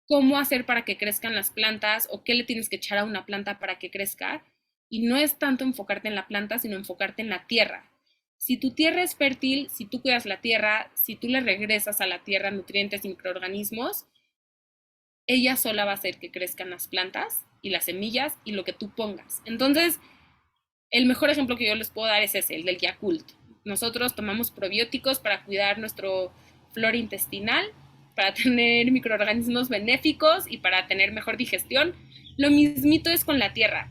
cómo hacer para que crezcan las plantas o qué le tienes que echar a una planta para que crezca. Y no es tanto enfocarte en la planta, sino enfocarte en la tierra. Si tu tierra es fértil, si tú cuidas la tierra, si tú le regresas a la tierra nutrientes y microorganismos, ella sola va a hacer que crezcan las plantas y las semillas y lo que tú pongas. Entonces, el mejor ejemplo que yo les puedo dar es ese, el del Yakult. Nosotros tomamos probióticos para cuidar nuestro flora intestinal, para tener microorganismos benéficos y para tener mejor digestión. Lo mismito es con la tierra.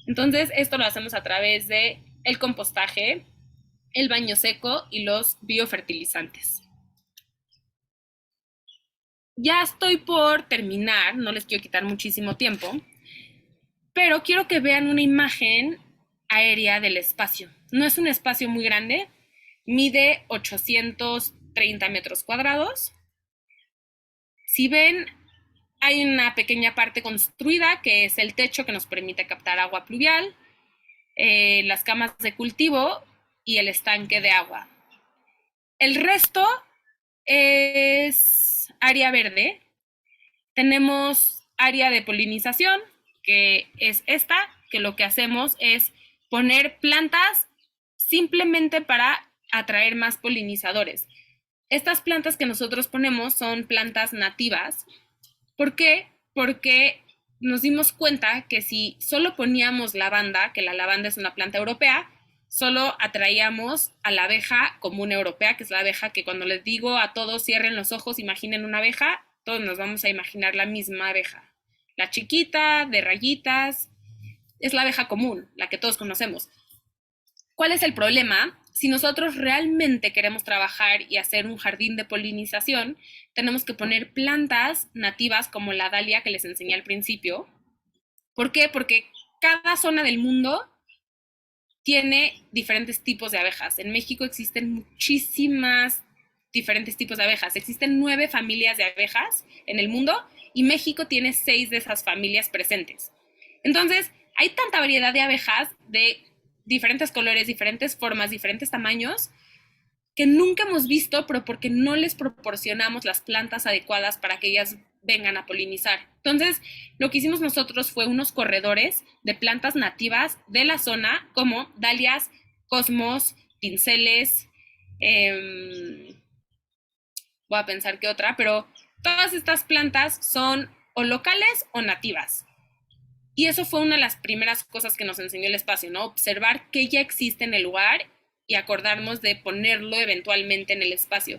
Entonces, esto lo hacemos a través de el compostaje, el baño seco y los biofertilizantes. Ya estoy por terminar, no les quiero quitar muchísimo tiempo, pero quiero que vean una imagen aérea del espacio. No es un espacio muy grande, mide 830 metros cuadrados. Si ven Hay una pequeña parte construida que es el techo que nos permite captar agua pluvial, las camas de cultivo y el estanque de agua. El resto es área verde. Tenemos área de polinización, que es esta, que lo que hacemos es poner plantas simplemente para atraer más polinizadores. Estas plantas que nosotros ponemos son plantas nativas. ¿Por qué? Porque nos dimos cuenta que si solo poníamos lavanda, que la lavanda es una planta europea, solo atraíamos a la abeja común europea, que es la abeja que cuando les digo a todos cierren los ojos, imaginen una abeja, todos nos vamos a imaginar la misma abeja. La chiquita, de rayitas, es la abeja común, la que todos conocemos. ¿Cuál es el problema? Si nosotros realmente queremos trabajar y hacer un jardín de polinización, tenemos que poner plantas nativas como la dalia que les enseñé al principio. ¿Por qué? Porque cada zona del mundo tiene diferentes tipos de abejas. En México existen muchísimas diferentes tipos de abejas. Existen 9 familias de abejas en el mundo y México tiene 6 de esas familias presentes. Entonces, hay tanta variedad de abejas de diferentes colores, diferentes formas, diferentes tamaños, que nunca hemos visto, pero porque no les proporcionamos las plantas adecuadas para que ellas vengan a polinizar. Entonces, lo que hicimos nosotros fue unos corredores de plantas nativas de la zona, como dalias, cosmos, pinceles, voy a pensar que otra, pero todas estas plantas son o locales o nativas. Y eso fue una de las primeras cosas que nos enseñó el espacio, ¿no? Observar qué ya existe en el lugar y acordarnos de ponerlo eventualmente en el espacio.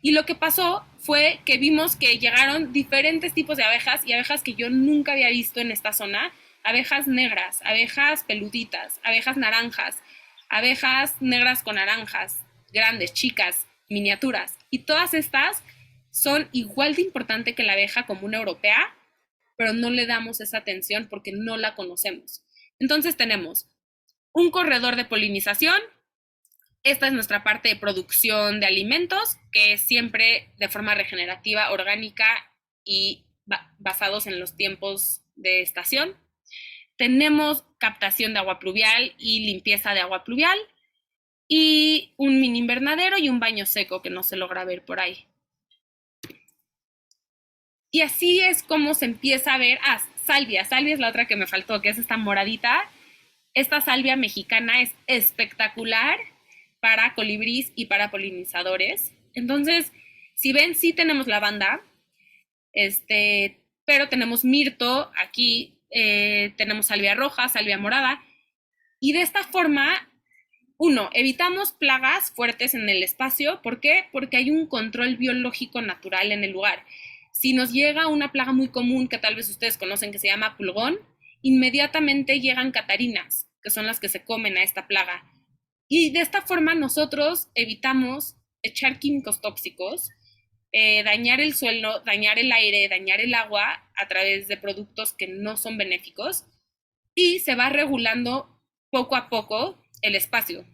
Y lo que pasó fue que vimos que llegaron diferentes tipos de abejas y abejas que yo nunca había visto en esta zona. Abejas negras, abejas peluditas, abejas naranjas, abejas negras con naranjas, grandes, chicas, miniaturas. Y todas estas son igual de importante que la abeja común europea, pero no le damos esa atención porque no la conocemos. Entonces tenemos un corredor de polinización. Esta es nuestra parte de producción de alimentos, que es siempre de forma regenerativa, orgánica y basados en los tiempos de estación. Tenemos captación de agua pluvial y limpieza de agua pluvial y un mini invernadero y un baño seco que no se logra ver por ahí. Y así es como se empieza a ver, salvia es la otra que me faltó, que es esta moradita. Esta salvia mexicana es espectacular para colibrís y para polinizadores. Entonces, si ven, sí tenemos lavanda, pero tenemos mirto aquí, tenemos salvia roja, salvia morada, y de esta forma, uno, evitamos plagas fuertes en el espacio. ¿Por qué? Porque hay un control biológico natural en el lugar. Si nos llega una plaga muy común que tal vez ustedes conocen que se llama pulgón, inmediatamente llegan catarinas, que son las que se comen a esta plaga. Y de esta forma nosotros evitamos echar químicos tóxicos, dañar el suelo, dañar el aire, dañar el agua a través de productos que no son benéficos, y se va regulando poco a poco el espacio.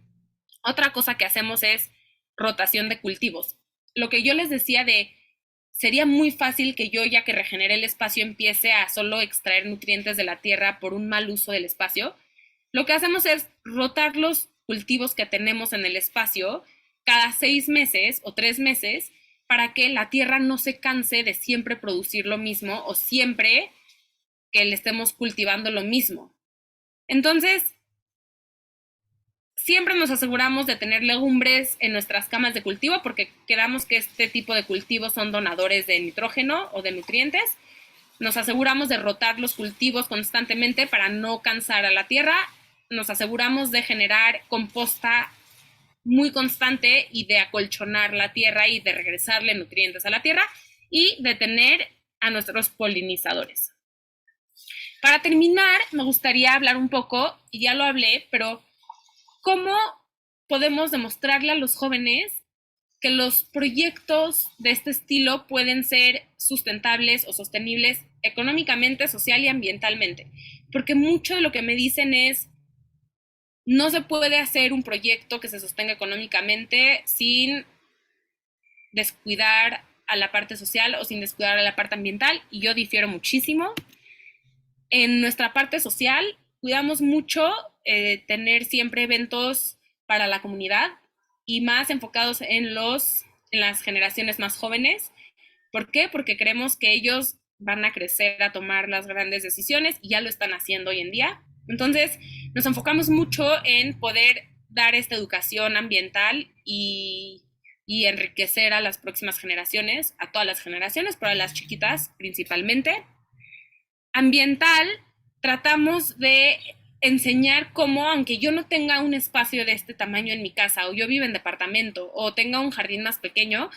Otra cosa que hacemos es rotación de cultivos. Lo que yo les decía de sería muy fácil que yo, ya que regenere el espacio, empiece a solo extraer nutrientes de la tierra por un mal uso del espacio. Lo que hacemos es rotar los cultivos que tenemos en el espacio cada 6 meses o 3 meses para que la tierra no se canse de siempre producir lo mismo o siempre que le estemos cultivando lo mismo. Entonces, siempre nos aseguramos de tener legumbres en nuestras camas de cultivo porque quedamos que este tipo de cultivos son donadores de nitrógeno o de nutrientes. Nos aseguramos de rotar los cultivos constantemente para no cansar a la tierra. Nos aseguramos de generar composta muy constante y de acolchonar la tierra y de regresarle nutrientes a la tierra y de tener a nuestros polinizadores. Para terminar, me gustaría hablar un poco, y ya lo hablé, pero ¿cómo podemos demostrarle a los jóvenes que los proyectos de este estilo pueden ser sustentables o sostenibles económicamente, social y ambientalmente? Porque mucho de lo que me dicen es, no se puede hacer un proyecto que se sostenga económicamente sin descuidar a la parte social o sin descuidar a la parte ambiental, y yo difiero muchísimo. En nuestra parte social, cuidamos mucho tener siempre eventos para la comunidad y más enfocados en las generaciones más jóvenes. ¿Por qué? Porque creemos que ellos van a crecer a tomar las grandes decisiones y ya lo están haciendo hoy en día. Entonces, nos enfocamos mucho en poder dar esta educación ambiental y enriquecer a las próximas generaciones, a todas las generaciones, pero a las chiquitas principalmente. Ambiental, tratamos de enseñar cómo, aunque yo no tenga un espacio de este tamaño en mi casa, o yo vivo en departamento, o tenga un jardín más pequeño,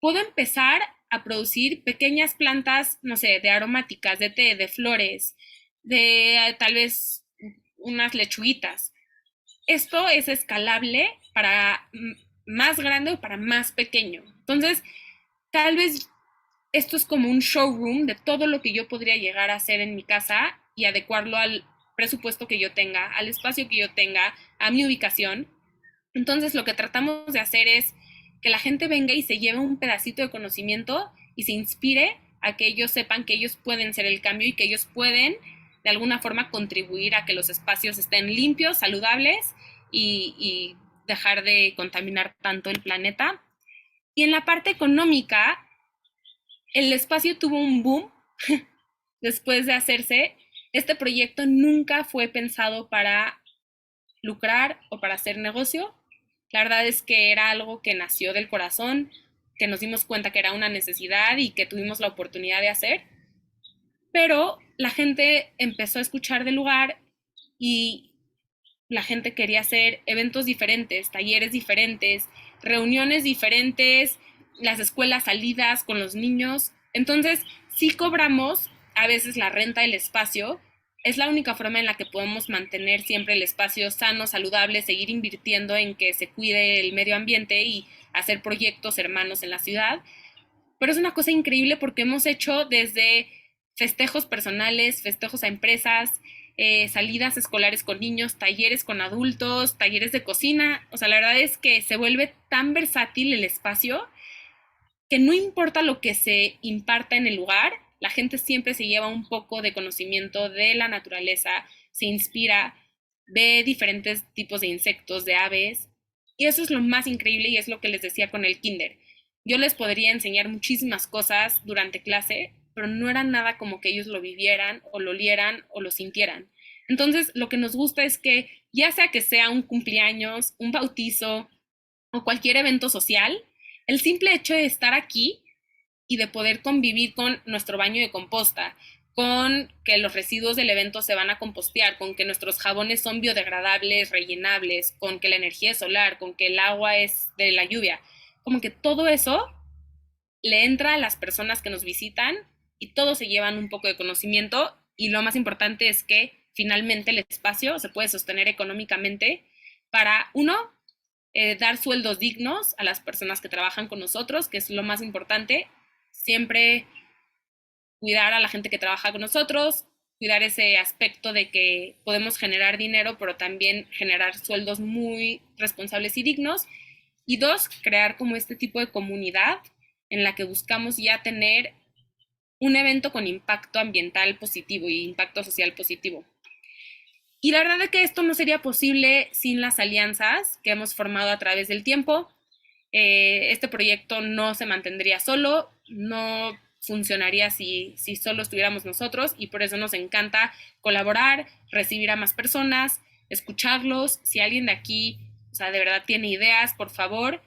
puedo empezar a producir pequeñas plantas, no sé, de aromáticas, de té, de flores, de tal vez unas lechuguitas. Esto es escalable para más grande o para más pequeño. Entonces, tal vez esto es como un showroom de todo lo que yo podría llegar a hacer en mi casa y adecuarlo al presupuesto que yo tenga, al espacio que yo tenga, a mi ubicación. Entonces, lo que tratamos de hacer es que la gente venga y se lleve un pedacito de conocimiento y se inspire a que ellos sepan que ellos pueden ser el cambio y que ellos pueden de alguna forma contribuir a que los espacios estén limpios, saludables y dejar de contaminar tanto el planeta. Y en la parte económica, el espacio tuvo un boom después de hacerse. Este proyecto nunca fue pensado para lucrar o para hacer negocio. La verdad es que era algo que nació del corazón, que nos dimos cuenta que era una necesidad y que tuvimos la oportunidad de hacer. Pero la gente empezó a escuchar del lugar y la gente quería hacer eventos diferentes, talleres diferentes, reuniones diferentes, las escuelas salidas con los niños. Entonces, sí cobramos a veces la renta del espacio. Es la única forma en la que podemos mantener siempre el espacio sano, saludable, seguir invirtiendo en que se cuide el medio ambiente y hacer proyectos hermanos en la ciudad. Pero es una cosa increíble porque hemos hecho desde festejos personales, festejos a empresas, salidas escolares con niños, talleres con adultos, talleres de cocina. O sea, la verdad es que se vuelve tan versátil el espacio que no importa lo que se imparta en el lugar, la gente siempre se lleva un poco de conocimiento de la naturaleza, se inspira, ve diferentes tipos de insectos, de aves, y eso es lo más increíble y es lo que les decía con el kinder. Yo les podría enseñar muchísimas cosas durante clase, pero no era nada como que ellos lo vivieran o lo olieran o lo sintieran. Entonces, lo que nos gusta es que ya sea que sea un cumpleaños, un bautizo o cualquier evento social, el simple hecho de estar aquí y de poder convivir con nuestro baño de composta, con que los residuos del evento se van a compostear, con que nuestros jabones son biodegradables, rellenables, con que la energía es solar, con que el agua es de la lluvia, como que todo eso le entra a las personas que nos visitan y todos se llevan un poco de conocimiento y lo más importante es que finalmente el espacio se puede sostener económicamente para, uno, dar sueldos dignos a las personas que trabajan con nosotros, que es lo más importante, siempre cuidar a la gente que trabaja con nosotros, cuidar ese aspecto de que podemos generar dinero, pero también generar sueldos muy responsables y dignos. Y dos, crear como este tipo de comunidad en la que buscamos ya tener un evento con impacto ambiental positivo y impacto social positivo. Y la verdad es que esto no sería posible sin las alianzas que hemos formado a través del tiempo. Este proyecto no se mantendría solo, no funcionaría si solo estuviéramos nosotros y por eso nos encanta colaborar, recibir a más personas, escucharlos. Si alguien de aquí, o sea, de verdad tiene ideas, por favor,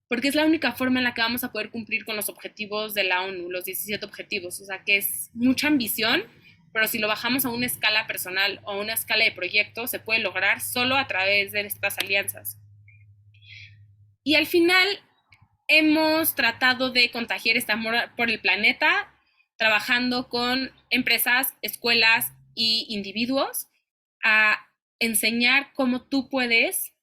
porque es la única forma en la que vamos a poder cumplir con los objetivos de la ONU, los 17 objetivos, o sea, que es mucha ambición, pero si lo bajamos a una escala personal o a una escala de proyecto, se puede lograr solo a través de estas alianzas. Y al final hemos tratado de contagiar este amor por el planeta, trabajando con empresas, escuelas y individuos a enseñar cómo tú puedes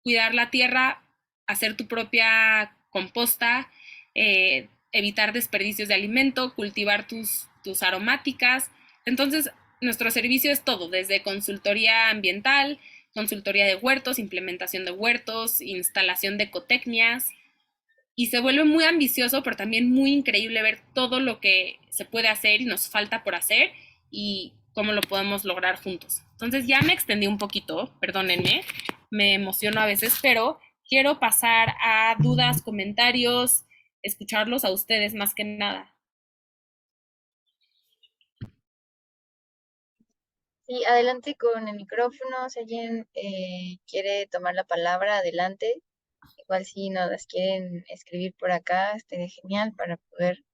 cuidar la tierra, hacer tu propia composta, evitar desperdicios de alimento, cultivar tus aromáticas. Entonces, nuestro servicio es todo, desde consultoría ambiental, consultoría de huertos, implementación de huertos, instalación de ecotecnias, y se vuelve muy ambicioso, pero también muy increíble ver todo lo que se puede hacer y nos falta por hacer y cómo lo podemos lograr juntos. Entonces ya me extendí un poquito, perdónenme, me emociono a veces, pero quiero pasar a dudas, comentarios, escucharlos a ustedes más que nada. Sí, adelante con el micrófono. Si alguien quiere tomar la palabra, adelante. Igual si nos las quieren escribir por acá, estaría genial para poder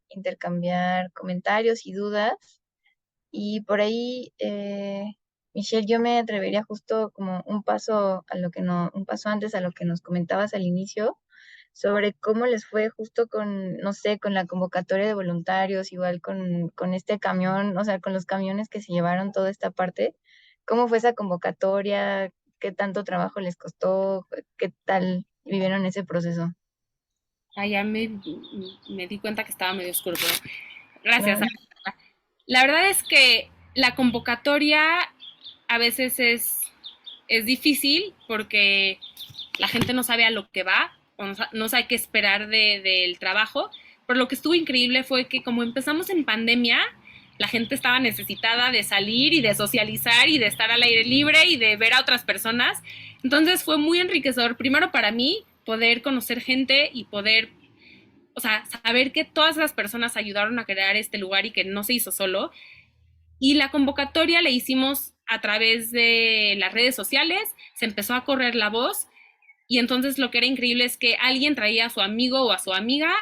intercambiar comentarios y dudas. Y por ahí, Michelle, yo me atrevería justo como un paso a lo que no, un paso antes a lo que nos comentabas al inicio, sobre cómo les fue justo con, no sé, con la convocatoria de voluntarios, igual con este camión, o sea, con los camiones que se llevaron toda esta parte. ¿Cómo fue esa convocatoria? ¿Qué tanto trabajo les costó? ¿Qué tal vivieron ese proceso? Ah, ya me di cuenta que estaba medio oscuro, pero gracias. No, La verdad es que la convocatoria a veces es difícil porque la gente no sabe a lo que va, o no sabe qué esperar del trabajo. Pero lo que estuvo increíble fue que como empezamos en pandemia, la gente estaba necesitada de salir y de socializar y de estar al aire libre y de ver a otras personas. Entonces fue muy enriquecedor, primero para mí, poder conocer gente y poder, o sea, saber que todas esas personas ayudaron a crear este lugar y que no se hizo solo. Y la convocatoria la hicimos a través de las redes sociales, se empezó a correr la voz y entonces lo que era increíble es que alguien traía a su amigo o a su amiga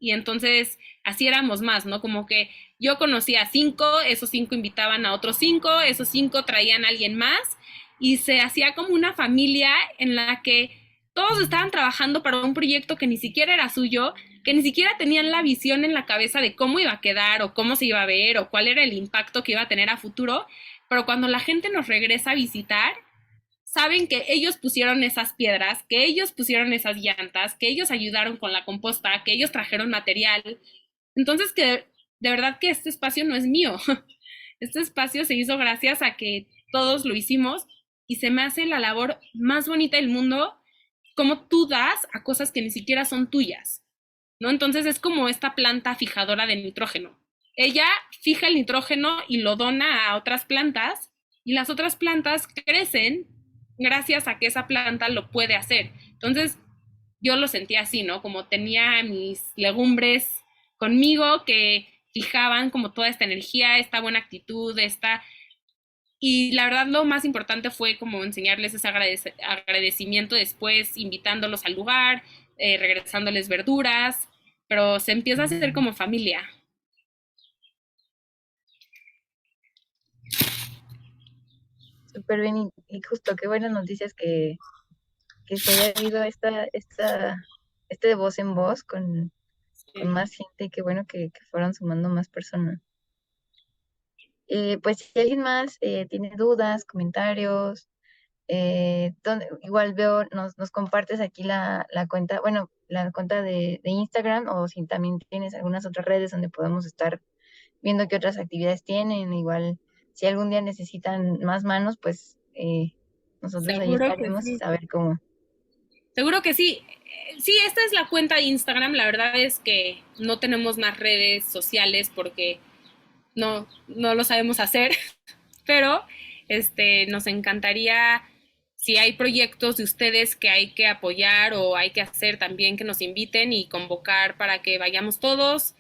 y entonces así éramos más, ¿no? Como que yo conocía a 5, esos 5 invitaban a otros 5, esos 5 traían a alguien más y se hacía como una familia en la que todos estaban trabajando para un proyecto que ni siquiera era suyo, que ni siquiera tenían la visión en la cabeza de cómo iba a quedar o cómo se iba a ver o cuál era el impacto que iba a tener a futuro, pero cuando la gente nos regresa a visitar, saben que ellos pusieron esas piedras, que ellos pusieron esas llantas, que ellos ayudaron con la composta, que ellos trajeron material. Entonces, que de verdad que este espacio no es mío. Este espacio se hizo gracias a que todos lo hicimos y se me hace la labor más bonita del mundo como tú das a cosas que ni siquiera son tuyas, ¿no? Entonces es como esta planta fijadora de nitrógeno. Ella fija el nitrógeno y lo dona a otras plantas y las otras plantas crecen gracias a que esa planta lo puede hacer. Entonces yo lo sentía así, ¿no? Como tenía mis legumbres conmigo que fijaban como toda esta energía, esta buena actitud, esta... Y la verdad lo más importante fue como enseñarles ese agradecimiento después, invitándolos al lugar, regresándoles verduras, pero se empieza a hacer como familia. súper bien y justo qué buenas noticias que se haya habido este de voz en voz con Sí. más gente y qué bueno que fueron sumando más personas. Pues si alguien más tiene dudas, comentarios, igual veo, nos compartes aquí la cuenta, bueno, la cuenta de Instagram o si también tienes algunas otras redes donde podemos estar viendo qué otras actividades tienen, igual si algún día necesitan más manos, pues nosotros ahí Seguro que estaremos y sí. saber cómo. Seguro que sí. Sí, esta es la cuenta de Instagram. La verdad es que no tenemos más redes sociales porque no lo sabemos hacer, pero nos encantaría, si hay proyectos de ustedes que hay que apoyar o hay que hacer también, que nos inviten y convocar para que vayamos todos,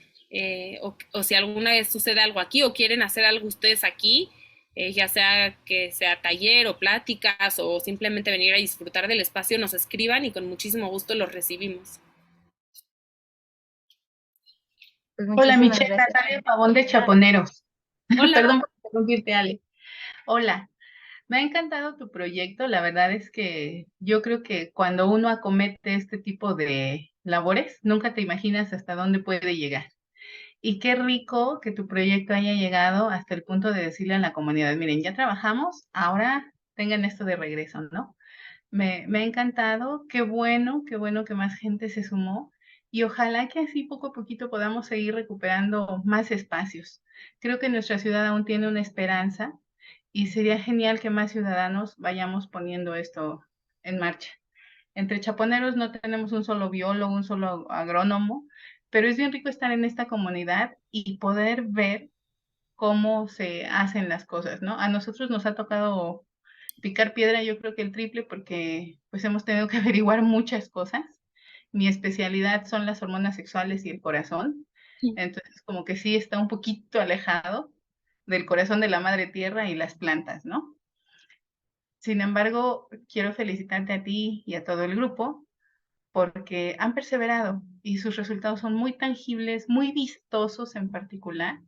o si alguna vez sucede algo aquí o quieren hacer algo ustedes aquí, ya sea que sea taller o pláticas o simplemente venir a disfrutar del espacio, nos escriban y con muchísimo gusto los recibimos. Pues Hola, muchísimas Michelle, gracias. Natalia Pavón de Chaponeros. Hola, Perdón por interrumpirte, Ale. Hola, me ha encantado tu proyecto. La verdad es que yo creo que cuando uno acomete este tipo de labores, nunca te imaginas hasta dónde puede llegar. Y qué rico que tu proyecto haya llegado hasta el punto de decirle a la comunidad, miren, ya trabajamos, ahora tengan esto de regreso, ¿no? Me ha encantado, qué bueno que más gente se sumó y ojalá que así poco a poquito podamos seguir recuperando más espacios. Creo que nuestra ciudad aún tiene una esperanza y sería genial que más ciudadanos vayamos poniendo esto en marcha. Entre chaponeros no tenemos un solo biólogo, un solo agrónomo, pero es bien rico estar en esta comunidad y poder ver cómo se hacen las cosas, ¿no? A nosotros nos ha tocado picar piedra, yo creo que el triple, porque pues hemos tenido que averiguar muchas cosas. Mi especialidad son las hormonas sexuales y el corazón, entonces como que sí está un poquito alejado del corazón de la madre tierra y las plantas, ¿no? Sin embargo, quiero felicitarte a ti y a todo el grupo porque han perseverado y sus resultados son muy tangibles, muy vistosos en particular.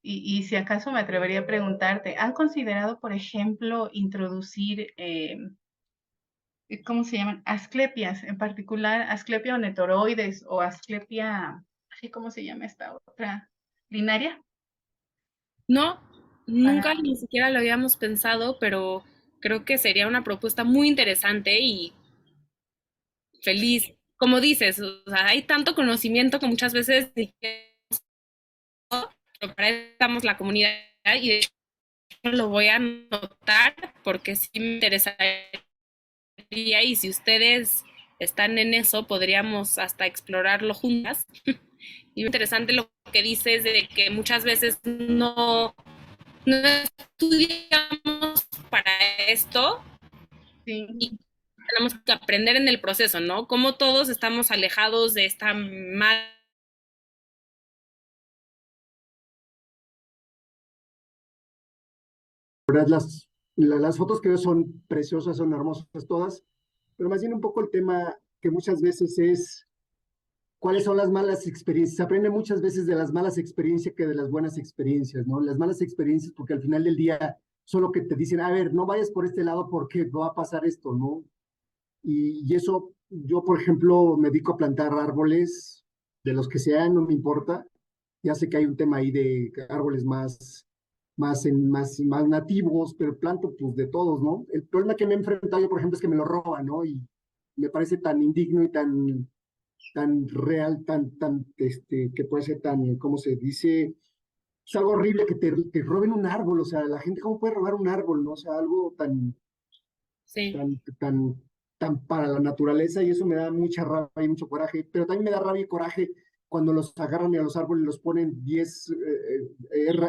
Y si acaso me atrevería a preguntarte, ¿han considerado, por ejemplo, introducir, ¿cómo se llaman? Asclepias, en particular Asclepia onetoroides o Asclepia, así cómo se llama esta otra, linaria? No, nunca Para, ni siquiera lo habíamos pensado, pero creo que sería una propuesta muy interesante y feliz. Como dices, o sea, hay tanto conocimiento que muchas veces ni siquiera, pero para eso estamos la comunidad y de hecho lo voy a anotar porque sí me interesaría y si ustedes están en eso, podríamos hasta explorarlo juntas. Y interesante lo que dices de que muchas veces no estudiamos para esto y sí. tenemos que aprender en el proceso, ¿no? Como todos estamos alejados de esta mal. ¿Verdad? Las fotos que veo son preciosas, son hermosas todas, pero más bien un poco el tema que muchas veces es cuáles son las malas experiencias. Se aprende muchas veces de las malas experiencias que de las buenas experiencias, ¿no? Las malas experiencias porque al final del día son lo que te dicen, a ver, no vayas por este lado porque va a pasar esto, ¿no? Y eso, yo por ejemplo me dedico a plantar árboles, de los que sean, no me importa. Ya sé que hay un tema ahí de árboles más nativos, pero planto pues de todos, ¿no? El problema que me he enfrentado yo, por ejemplo, es que me lo roban, ¿no? Y me parece tan indigno y tan real, que puede ser tan, ¿cómo se dice? Es algo horrible que roben un árbol, o sea, la gente, ¿cómo puede robar un árbol, no? O sea, algo Sí, tan, tan, tan para la naturaleza y eso me da mucha rabia y mucho coraje, pero también me da rabia y coraje cuando los agarran y a los árboles los ponen 10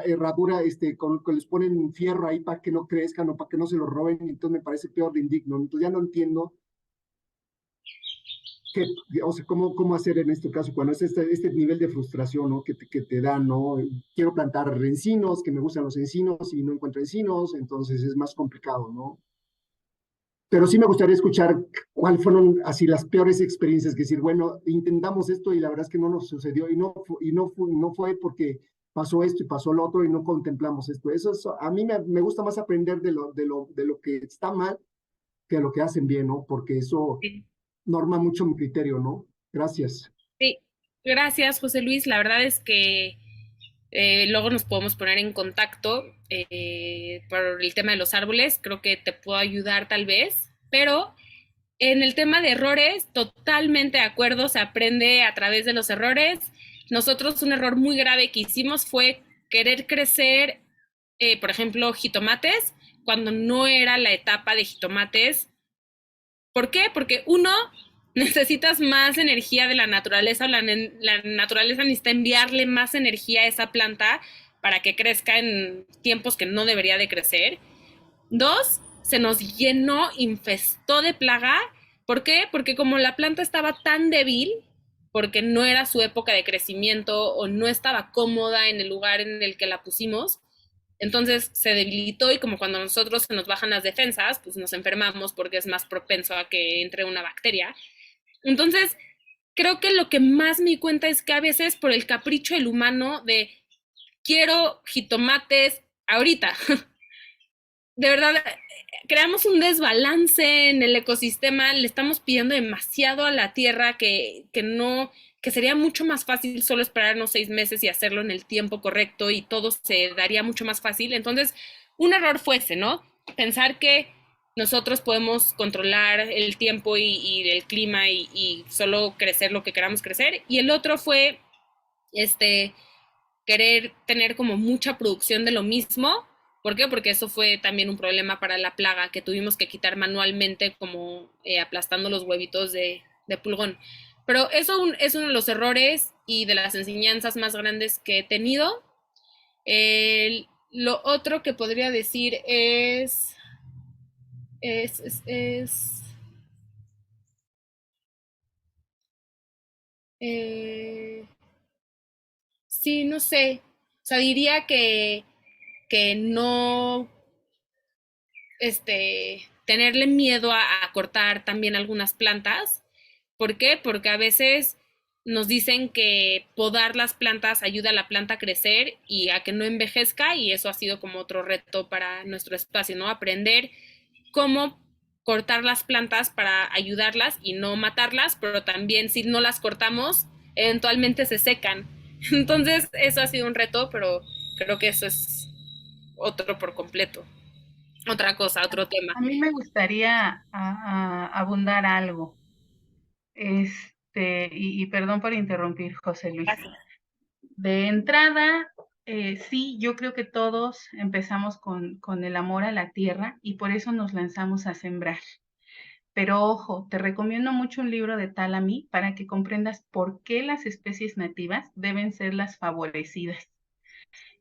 herradura, les ponen fierro ahí para que no crezcan o para que no se los roben, y entonces me parece peor de indigno. Entonces ya no entiendo qué, o sea, cómo hacer en este caso cuando es este nivel de frustración, ¿no? Que te da, ¿no? Quiero plantar encinos, que me gustan los encinos y no encuentro encinos, entonces es más complicado, ¿no? Pero sí me gustaría escuchar cuáles fueron así las peores experiencias, que decir, bueno, intentamos esto y la verdad es que no nos sucedió no fue porque pasó esto y pasó lo otro y no contemplamos esto. A mí me gusta más aprender de lo que está mal que de lo que hacen bien, ¿no? Porque eso sí. norma mucho mi criterio, ¿no? Gracias. Sí. Gracias, José Luis. La verdad es que luego nos podemos poner en contacto por el tema de los árboles. Creo que te puedo ayudar tal vez, pero en el tema de errores, totalmente de acuerdo, se aprende a través de los errores. Nosotros un error muy grave que hicimos fue querer crecer, por ejemplo, jitomates, cuando no era la etapa de jitomates. ¿Por qué? Porque uno, necesitas más energía de la naturaleza, la naturaleza necesita enviarle más energía a esa planta para que crezca en tiempos que no debería de crecer. Dos, se nos llenó, infestó de plaga. ¿Por qué? Porque como la planta estaba tan débil, porque no era su época de crecimiento o no estaba cómoda en el lugar en el que la pusimos, entonces se debilitó y como cuando a nosotros se nos bajan las defensas, pues nos enfermamos porque es más propenso a que entre una bacteria. Entonces, creo que lo que más me di cuenta es que a veces por el capricho del humano de quiero jitomates ahorita, de verdad creamos un desbalance en el ecosistema, le estamos pidiendo demasiado a la tierra que no, que sería mucho más fácil solo esperarnos 6 meses y hacerlo en el tiempo correcto y todo se daría mucho más fácil. Entonces, un error fuese, ¿no? Pensar que nosotros podemos controlar el tiempo y el clima y solo crecer lo que queramos crecer. Y el otro fue este querer tener como mucha producción de lo mismo ¿Por qué? Porque eso fue también un problema para la plaga que tuvimos que quitar manualmente, como aplastando los huevitos de pulgón. Pero eso es uno de los errores y de las enseñanzas más grandes que he tenido. Lo otro que podría decir es, es, es eh, sí, no sé. O sea, diría que no, tenerle miedo a cortar también algunas plantas. ¿Por qué? Porque a veces nos dicen que podar las plantas ayuda a la planta a crecer y a que no envejezca, y eso ha sido como otro reto para nuestro espacio, ¿no? Aprender cómo cortar las plantas para ayudarlas y no matarlas, pero también si no las cortamos, eventualmente se secan. Entonces, eso ha sido un reto, pero creo que eso es otro por completo. Otra cosa, otro tema. A mí me gustaría abundar algo. Y perdón por interrumpir, José Luis. Gracias. De entrada, sí, yo creo que todos empezamos con el amor a la tierra y por eso nos lanzamos a sembrar. Pero ojo, te recomiendo mucho un libro de Talami para que comprendas por qué las especies nativas deben ser las favorecidas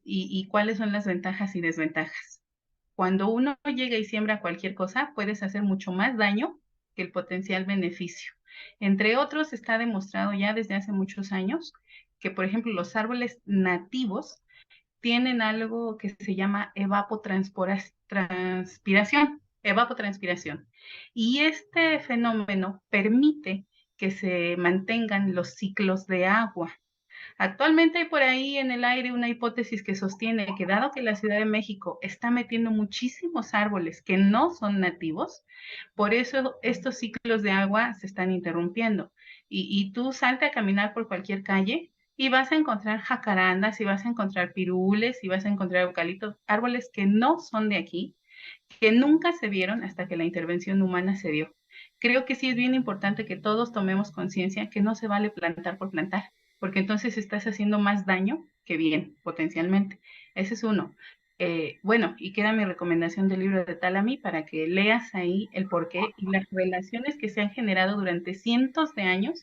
y cuáles son las ventajas y desventajas. Cuando uno llega y siembra cualquier cosa, puedes hacer mucho más daño que el potencial beneficio. Entre otros, está demostrado ya desde hace muchos años que, por ejemplo, los árboles nativos tienen algo que se llama evapotranspiración. Y este fenómeno permite que se mantengan los ciclos de agua. Actualmente hay por ahí en el aire una hipótesis que sostiene que dado que la Ciudad de México está metiendo muchísimos árboles que no son nativos, por eso estos ciclos de agua se están interrumpiendo. Y tú salte a caminar por cualquier calle y vas a encontrar jacarandas, y vas a encontrar pirules, y vas a encontrar eucaliptos, árboles que no son de aquí, que nunca se vieron hasta que la intervención humana se dio. Creo que sí es bien importante que todos tomemos conciencia que no se vale plantar por plantar, porque entonces estás haciendo más daño que bien, potencialmente. Ese es uno. Bueno, y queda mi recomendación del libro de Talami para que leas ahí el porqué y las relaciones que se han generado durante cientos de años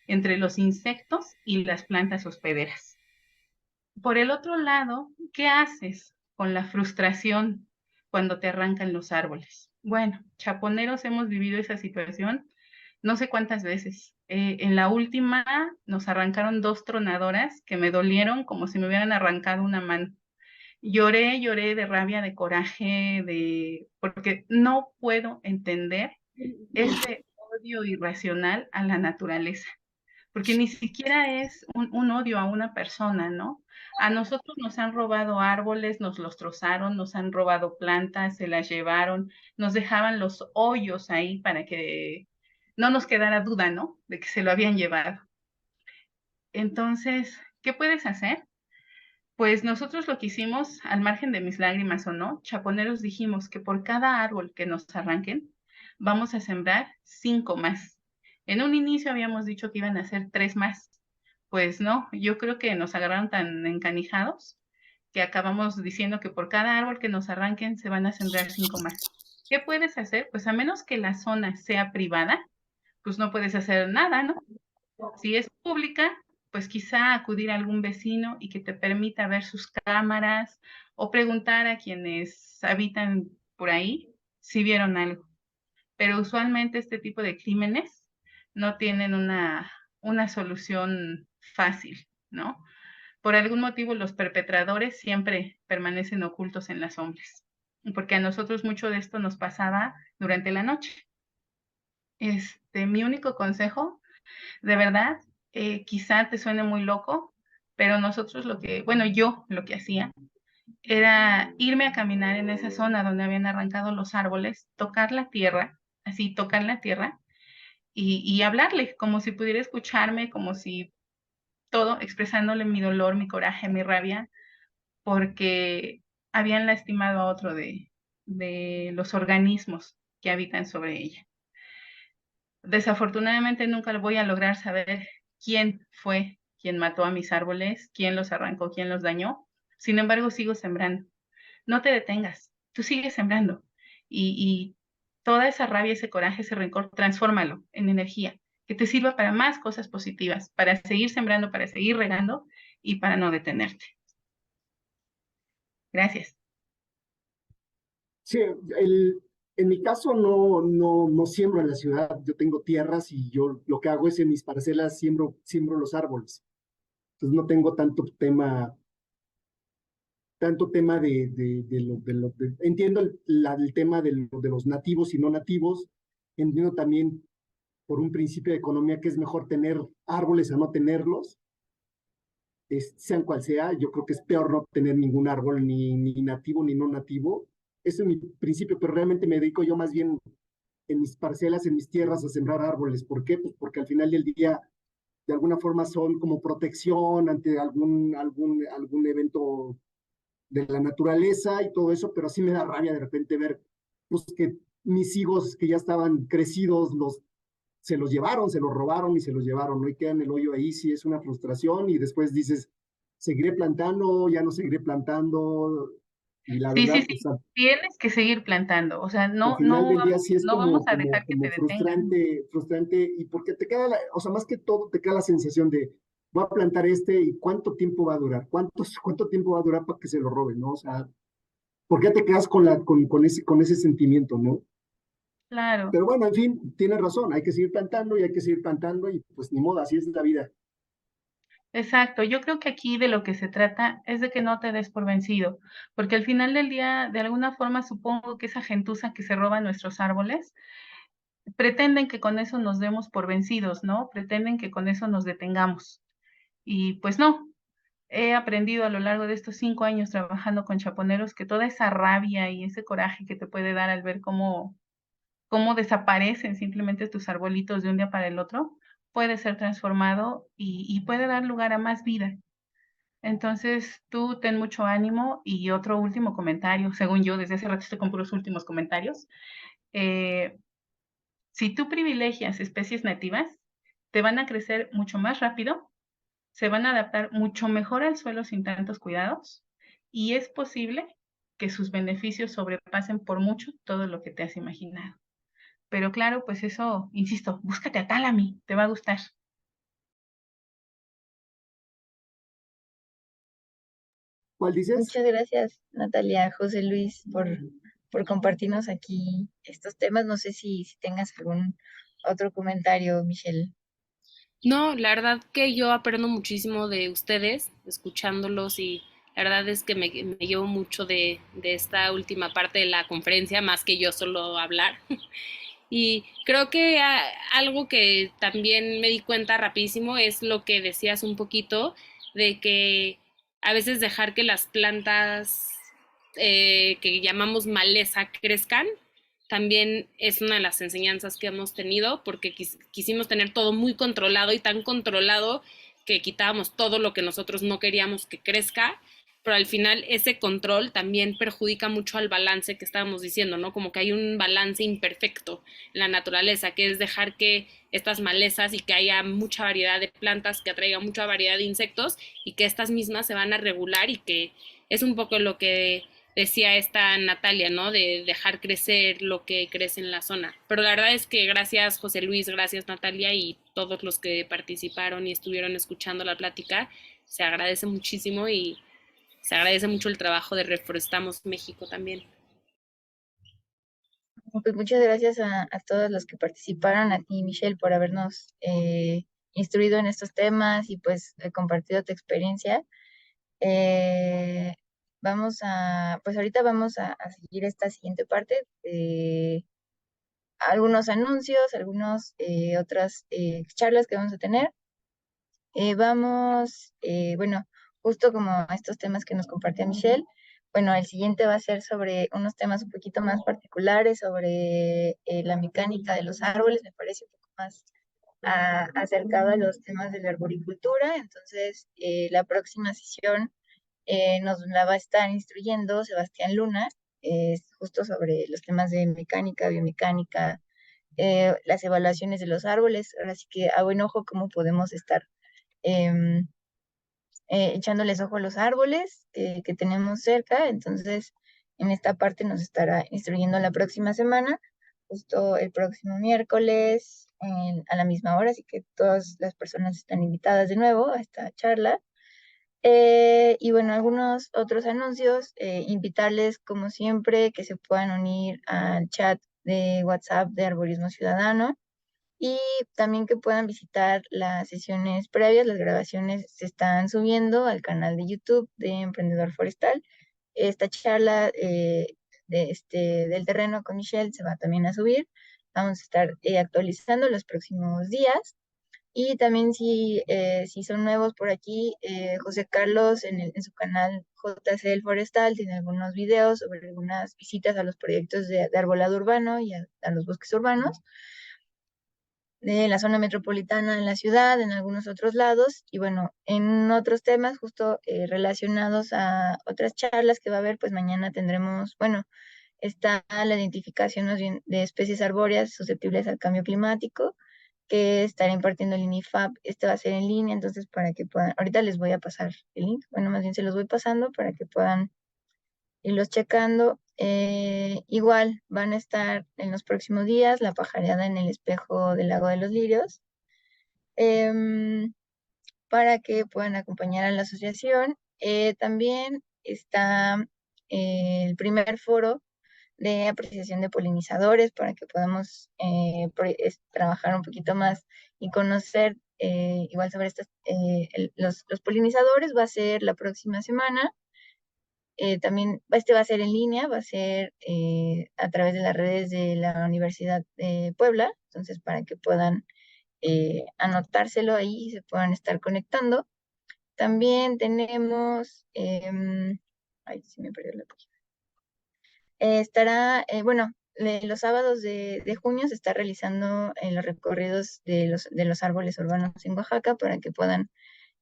entre los insectos y las plantas hospederas. Por el otro lado, ¿qué haces con la frustración cuando te arrancan los árboles? Bueno, chaponeros hemos vivido esa situación no sé cuántas veces. En la última nos arrancaron 2 tronadoras que me dolieron como si me hubieran arrancado una mano. Lloré de rabia, de coraje, porque no puedo entender ese odio irracional a la naturaleza, porque ni siquiera es un odio a una persona, ¿no? A nosotros nos han robado árboles, nos los trozaron, nos han robado plantas, se las llevaron, nos dejaban los hoyos ahí para que no nos quedara duda, ¿no? De que se lo habían llevado. Entonces, ¿qué puedes hacer? Pues nosotros lo que hicimos, al margen de mis lágrimas o no, chaponeros dijimos que por cada árbol que nos arranquen, vamos a sembrar 5 más. En un inicio habíamos dicho que iban a ser 3 más. Pues no, yo creo que nos agarraron tan encanijados que acabamos diciendo que por cada árbol que nos arranquen se van a sembrar 5 más. ¿Qué puedes hacer? Pues a menos que la zona sea privada, pues no puedes hacer nada, ¿no? Si es pública, pues quizá acudir a algún vecino y que te permita ver sus cámaras o preguntar a quienes habitan por ahí si vieron algo. Pero usualmente este tipo de crímenes no tienen una solución fácil, ¿no? Por algún motivo los perpetradores siempre permanecen ocultos en las sombras, porque a nosotros mucho de esto nos pasaba durante la noche. Mi único consejo, de verdad, quizá te suene muy loco, pero nosotros yo lo que hacía era irme a caminar en esa zona donde habían arrancado los árboles, tocar la tierra, así tocar la tierra y hablarle como si pudiera escucharme, como si todo, expresándole mi dolor, mi coraje, mi rabia, porque habían lastimado a otro de los organismos que habitan sobre ella. Desafortunadamente nunca voy a lograr saber quién fue quien mató a mis árboles, quién los arrancó, quién los dañó. Sin embargo, sigo sembrando, no te detengas, tú sigues sembrando y toda esa rabia, ese coraje, ese rencor, transfórmalo en energía que te sirva para más cosas positivas, para seguir sembrando, para seguir regando y para no detenerte. Gracias. Sí, en mi caso no siembro en la ciudad, yo tengo tierras y yo lo que hago es en mis parcelas siembro los árboles. Entonces no tengo tanto tema entiendo el tema de los nativos y no nativos, entiendo también por un principio de economía que es mejor tener árboles a no tenerlos, sean cual sea, yo creo que es peor no tener ningún árbol, ni nativo ni no nativo. Ese es mi principio, pero realmente me dedico yo más bien en mis parcelas, en mis tierras, a sembrar árboles. ¿Por qué? Pues porque al final del día, de alguna forma, son como protección ante algún evento de la naturaleza y todo eso, pero sí me da rabia de repente ver pues, que mis hijos que ya estaban crecidos, se los llevaron, se los robaron y se los llevaron, ¿no? Y quedan el hoyo ahí, sí es una frustración y después dices, seguiré plantando, ya no seguiré plantando y la Sí, sí, verdad, pues sí, tienes que seguir plantando, o sea, al final del día sí es no vamos a dejar que como te detengan. frustrante y porque te queda, o sea, más que todo te queda la sensación de, voy a plantar y cuánto tiempo va a durar, cuánto tiempo va a durar para que se lo roben, ¿no? O sea, ¿por qué te quedas con ese sentimiento, ¿no? Claro. Pero bueno, en fin, tienes razón, hay que seguir plantando y hay que seguir plantando y pues ni modo, así es la vida. Exacto, yo creo que aquí de lo que se trata es de que no te des por vencido, porque al final del día, de alguna forma, supongo que esa gentuza que se roba nuestros árboles, pretenden que con eso nos demos por vencidos, ¿no? Pretenden que con eso nos detengamos. Y pues no, he aprendido a lo largo de estos 5 años trabajando con chaponeros que toda esa rabia y ese coraje que te puede dar al ver cómo desaparecen simplemente tus arbolitos de un día para el otro, puede ser transformado y puede dar lugar a más vida. Entonces, tú ten mucho ánimo y otro último comentario, según yo, desde hace rato estoy con puros últimos comentarios. Eh, si tú privilegias especies nativas, te van a crecer mucho más rápido, se van a adaptar mucho mejor al suelo sin tantos cuidados y es posible que sus beneficios sobrepasen por mucho todo lo que te has imaginado. Pero claro, pues eso, insisto, búscate a Talami, te va a gustar. ¿Cuál dices? Muchas gracias, Natalia, José Luis, por compartirnos aquí estos temas. No sé si tengas algún otro comentario, Michelle. No, la verdad que yo aprendo muchísimo de ustedes, escuchándolos y la verdad es que me llevo mucho de esta última parte de la conferencia, más que yo solo hablar. Y creo que algo que también me di cuenta rapidísimo es lo que decías un poquito, de que a veces dejar que las plantas que llamamos maleza crezcan, también es una de las enseñanzas que hemos tenido, porque quisimos tener todo muy controlado y tan controlado que quitábamos todo lo que nosotros no queríamos que crezca, pero al final ese control también perjudica mucho al balance que estábamos diciendo, ¿no? Como que hay un balance imperfecto en la naturaleza, que es dejar que estas malezas y que haya mucha variedad de plantas, que atraiga mucha variedad de insectos y que estas mismas se van a regular y que es un poco lo que decía esta Natalia, ¿no? De dejar crecer lo que crece en la zona. Pero la verdad es que gracias José Luis, gracias Natalia y todos los que participaron y estuvieron escuchando la plática, se agradece muchísimo y se agradece mucho el trabajo de Reforestamos México también. Pues muchas gracias a todos los que participaron, a ti, Michelle, por habernos instruido en estos temas y pues compartido tu experiencia. Eh, pues ahorita vamos a seguir esta siguiente parte, algunos anuncios, algunos otras charlas que vamos a tener. Bueno, justo como estos temas que nos compartió Michelle, bueno, el siguiente va a ser sobre unos temas un poquito más particulares, sobre la mecánica de los árboles, me parece un poco más acercado a los temas de la arboricultura. Entonces, la próxima sesión nos la va a estar instruyendo Sebastián Luna, justo sobre los temas de mecánica, biomecánica, las evaluaciones de los árboles. Ahora sí que a buen ojo cómo podemos estar echándoles ojo a los árboles que tenemos cerca. Entonces, en esta parte nos estará instruyendo la próxima semana, justo el próximo miércoles a la misma hora, así que todas las personas están invitadas de nuevo a esta charla. Y bueno, algunos otros anuncios, invitarles como siempre que se puedan unir al chat de WhatsApp de Arborismo Ciudadano y también que puedan visitar las sesiones previas, las grabaciones se están subiendo al canal de YouTube de Emprendedor Forestal. Esta charla del terreno con Michelle se va también a subir. Vamos a estar actualizando los próximos días. Y también si son nuevos por aquí, José Carlos en su canal JC El Forestal tiene algunos videos sobre algunas visitas a los proyectos de arbolado urbano y a los bosques urbanos de la zona metropolitana en la ciudad, en algunos otros lados, y bueno, en otros temas justo relacionados a otras charlas que va a haber, pues mañana tendremos, bueno, está la identificación más bien de especies arbóreas susceptibles al cambio climático, que estará impartiendo el INIFAP. Este va a ser en línea, entonces para que puedan, ahorita les voy a pasar el link, bueno, más bien se los voy pasando para que puedan irlos checando. Igual van a estar en los próximos días la pajareada en el espejo del Lago de los Lirios, em, para que puedan acompañar a la asociación. También está el primer foro de apreciación de polinizadores para que podamos trabajar un poquito más y conocer igual sobre los polinizadores. Va a ser la próxima semana. También este va a ser en línea, va a ser a través de las redes de la Universidad de Puebla, entonces para que puedan anotárselo ahí y se puedan estar conectando. También tenemos, ay, se me perdió la página. Bueno, los sábados de junio se está realizando los recorridos de los árboles urbanos en Oaxaca para que puedan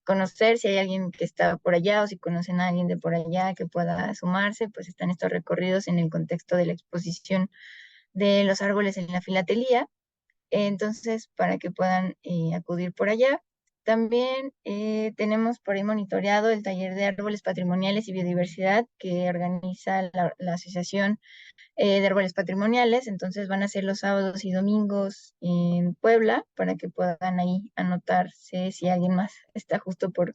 conocer si hay alguien que está por allá o si conocen a alguien de por allá que pueda sumarse, pues están estos recorridos en el contexto de la exposición de los árboles en la filatelía, entonces para que puedan acudir por allá. También tenemos por ahí monitoreado el taller de árboles patrimoniales y biodiversidad que organiza la Asociación de Árboles Patrimoniales, entonces van a ser los sábados y domingos en Puebla para que puedan ahí anotarse si alguien más está justo por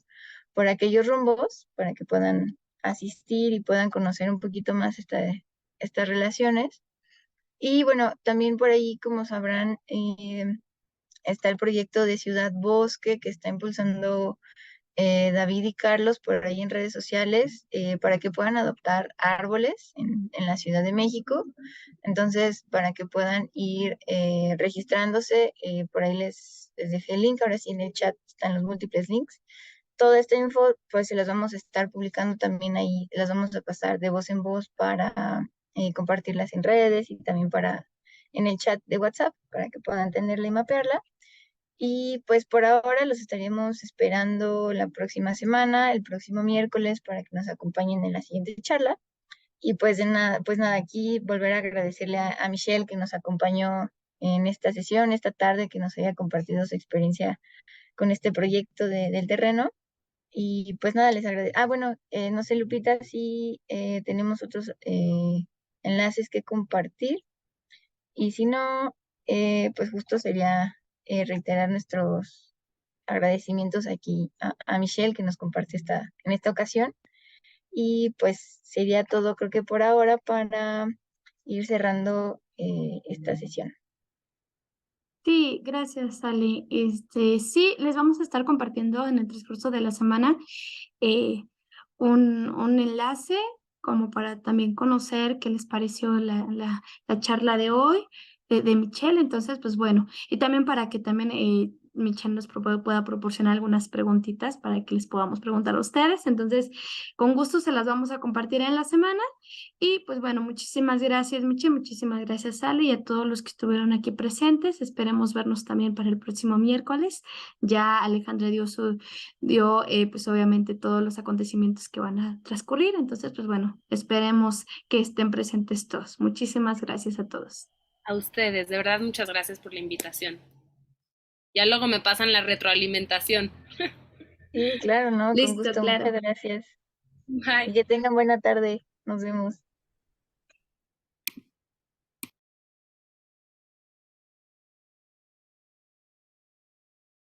aquellos rumbos, para que puedan asistir y puedan conocer un poquito más estas relaciones. Y bueno, también por ahí, como sabrán, está el proyecto de Ciudad Bosque que está impulsando David y Carlos por ahí en redes sociales para que puedan adoptar árboles en la Ciudad de México. Entonces, para que puedan ir registrándose, por ahí les dejé el link, ahora sí en el chat están los múltiples links. Toda esta info, pues se las vamos a estar publicando también ahí, las vamos a pasar de voz en voz para compartirlas en redes y también para en el chat de WhatsApp para que puedan tenerla y mapearla. Y pues por ahora los estaríamos esperando la próxima semana, el próximo miércoles, para que nos acompañen en la siguiente charla. Y pues nada, aquí volver a agradecerle a Michelle que nos acompañó en esta sesión, esta tarde, que nos haya compartido su experiencia con este proyecto del terreno. Y pues nada, les agradezco. Ah, bueno, no sé, Lupita, si tenemos otros enlaces que compartir. Y si no, pues justo sería reiterar nuestros agradecimientos aquí a Michelle que nos compartió en esta ocasión. Y pues sería todo, creo que por ahora, para ir cerrando esta sesión. Sí, gracias, Ali. Sí, les vamos a estar compartiendo en el transcurso de la semana eh, un enlace como para también conocer qué les pareció la charla de hoy de Michelle. Entonces, pues bueno, y también para que también Michelle pueda proporcionar algunas preguntitas para que les podamos preguntar a ustedes. Entonces, con gusto se las vamos a compartir en la semana. Y pues bueno, muchísimas gracias, Michelle, muchísimas gracias, Ale, y a todos los que estuvieron aquí presentes. Esperemos vernos también para el próximo miércoles. Ya Alejandra dio pues obviamente todos los acontecimientos que van a transcurrir. Entonces, pues bueno, esperemos que estén presentes todos. Muchísimas gracias a todos. A ustedes, de verdad, muchas gracias por la invitación. Ya luego me pasan la retroalimentación. Sí, claro, ¿no? Con Listo, gusto, claro. muchas gracias. Bye. Y que tengan buena tarde. Nos vemos.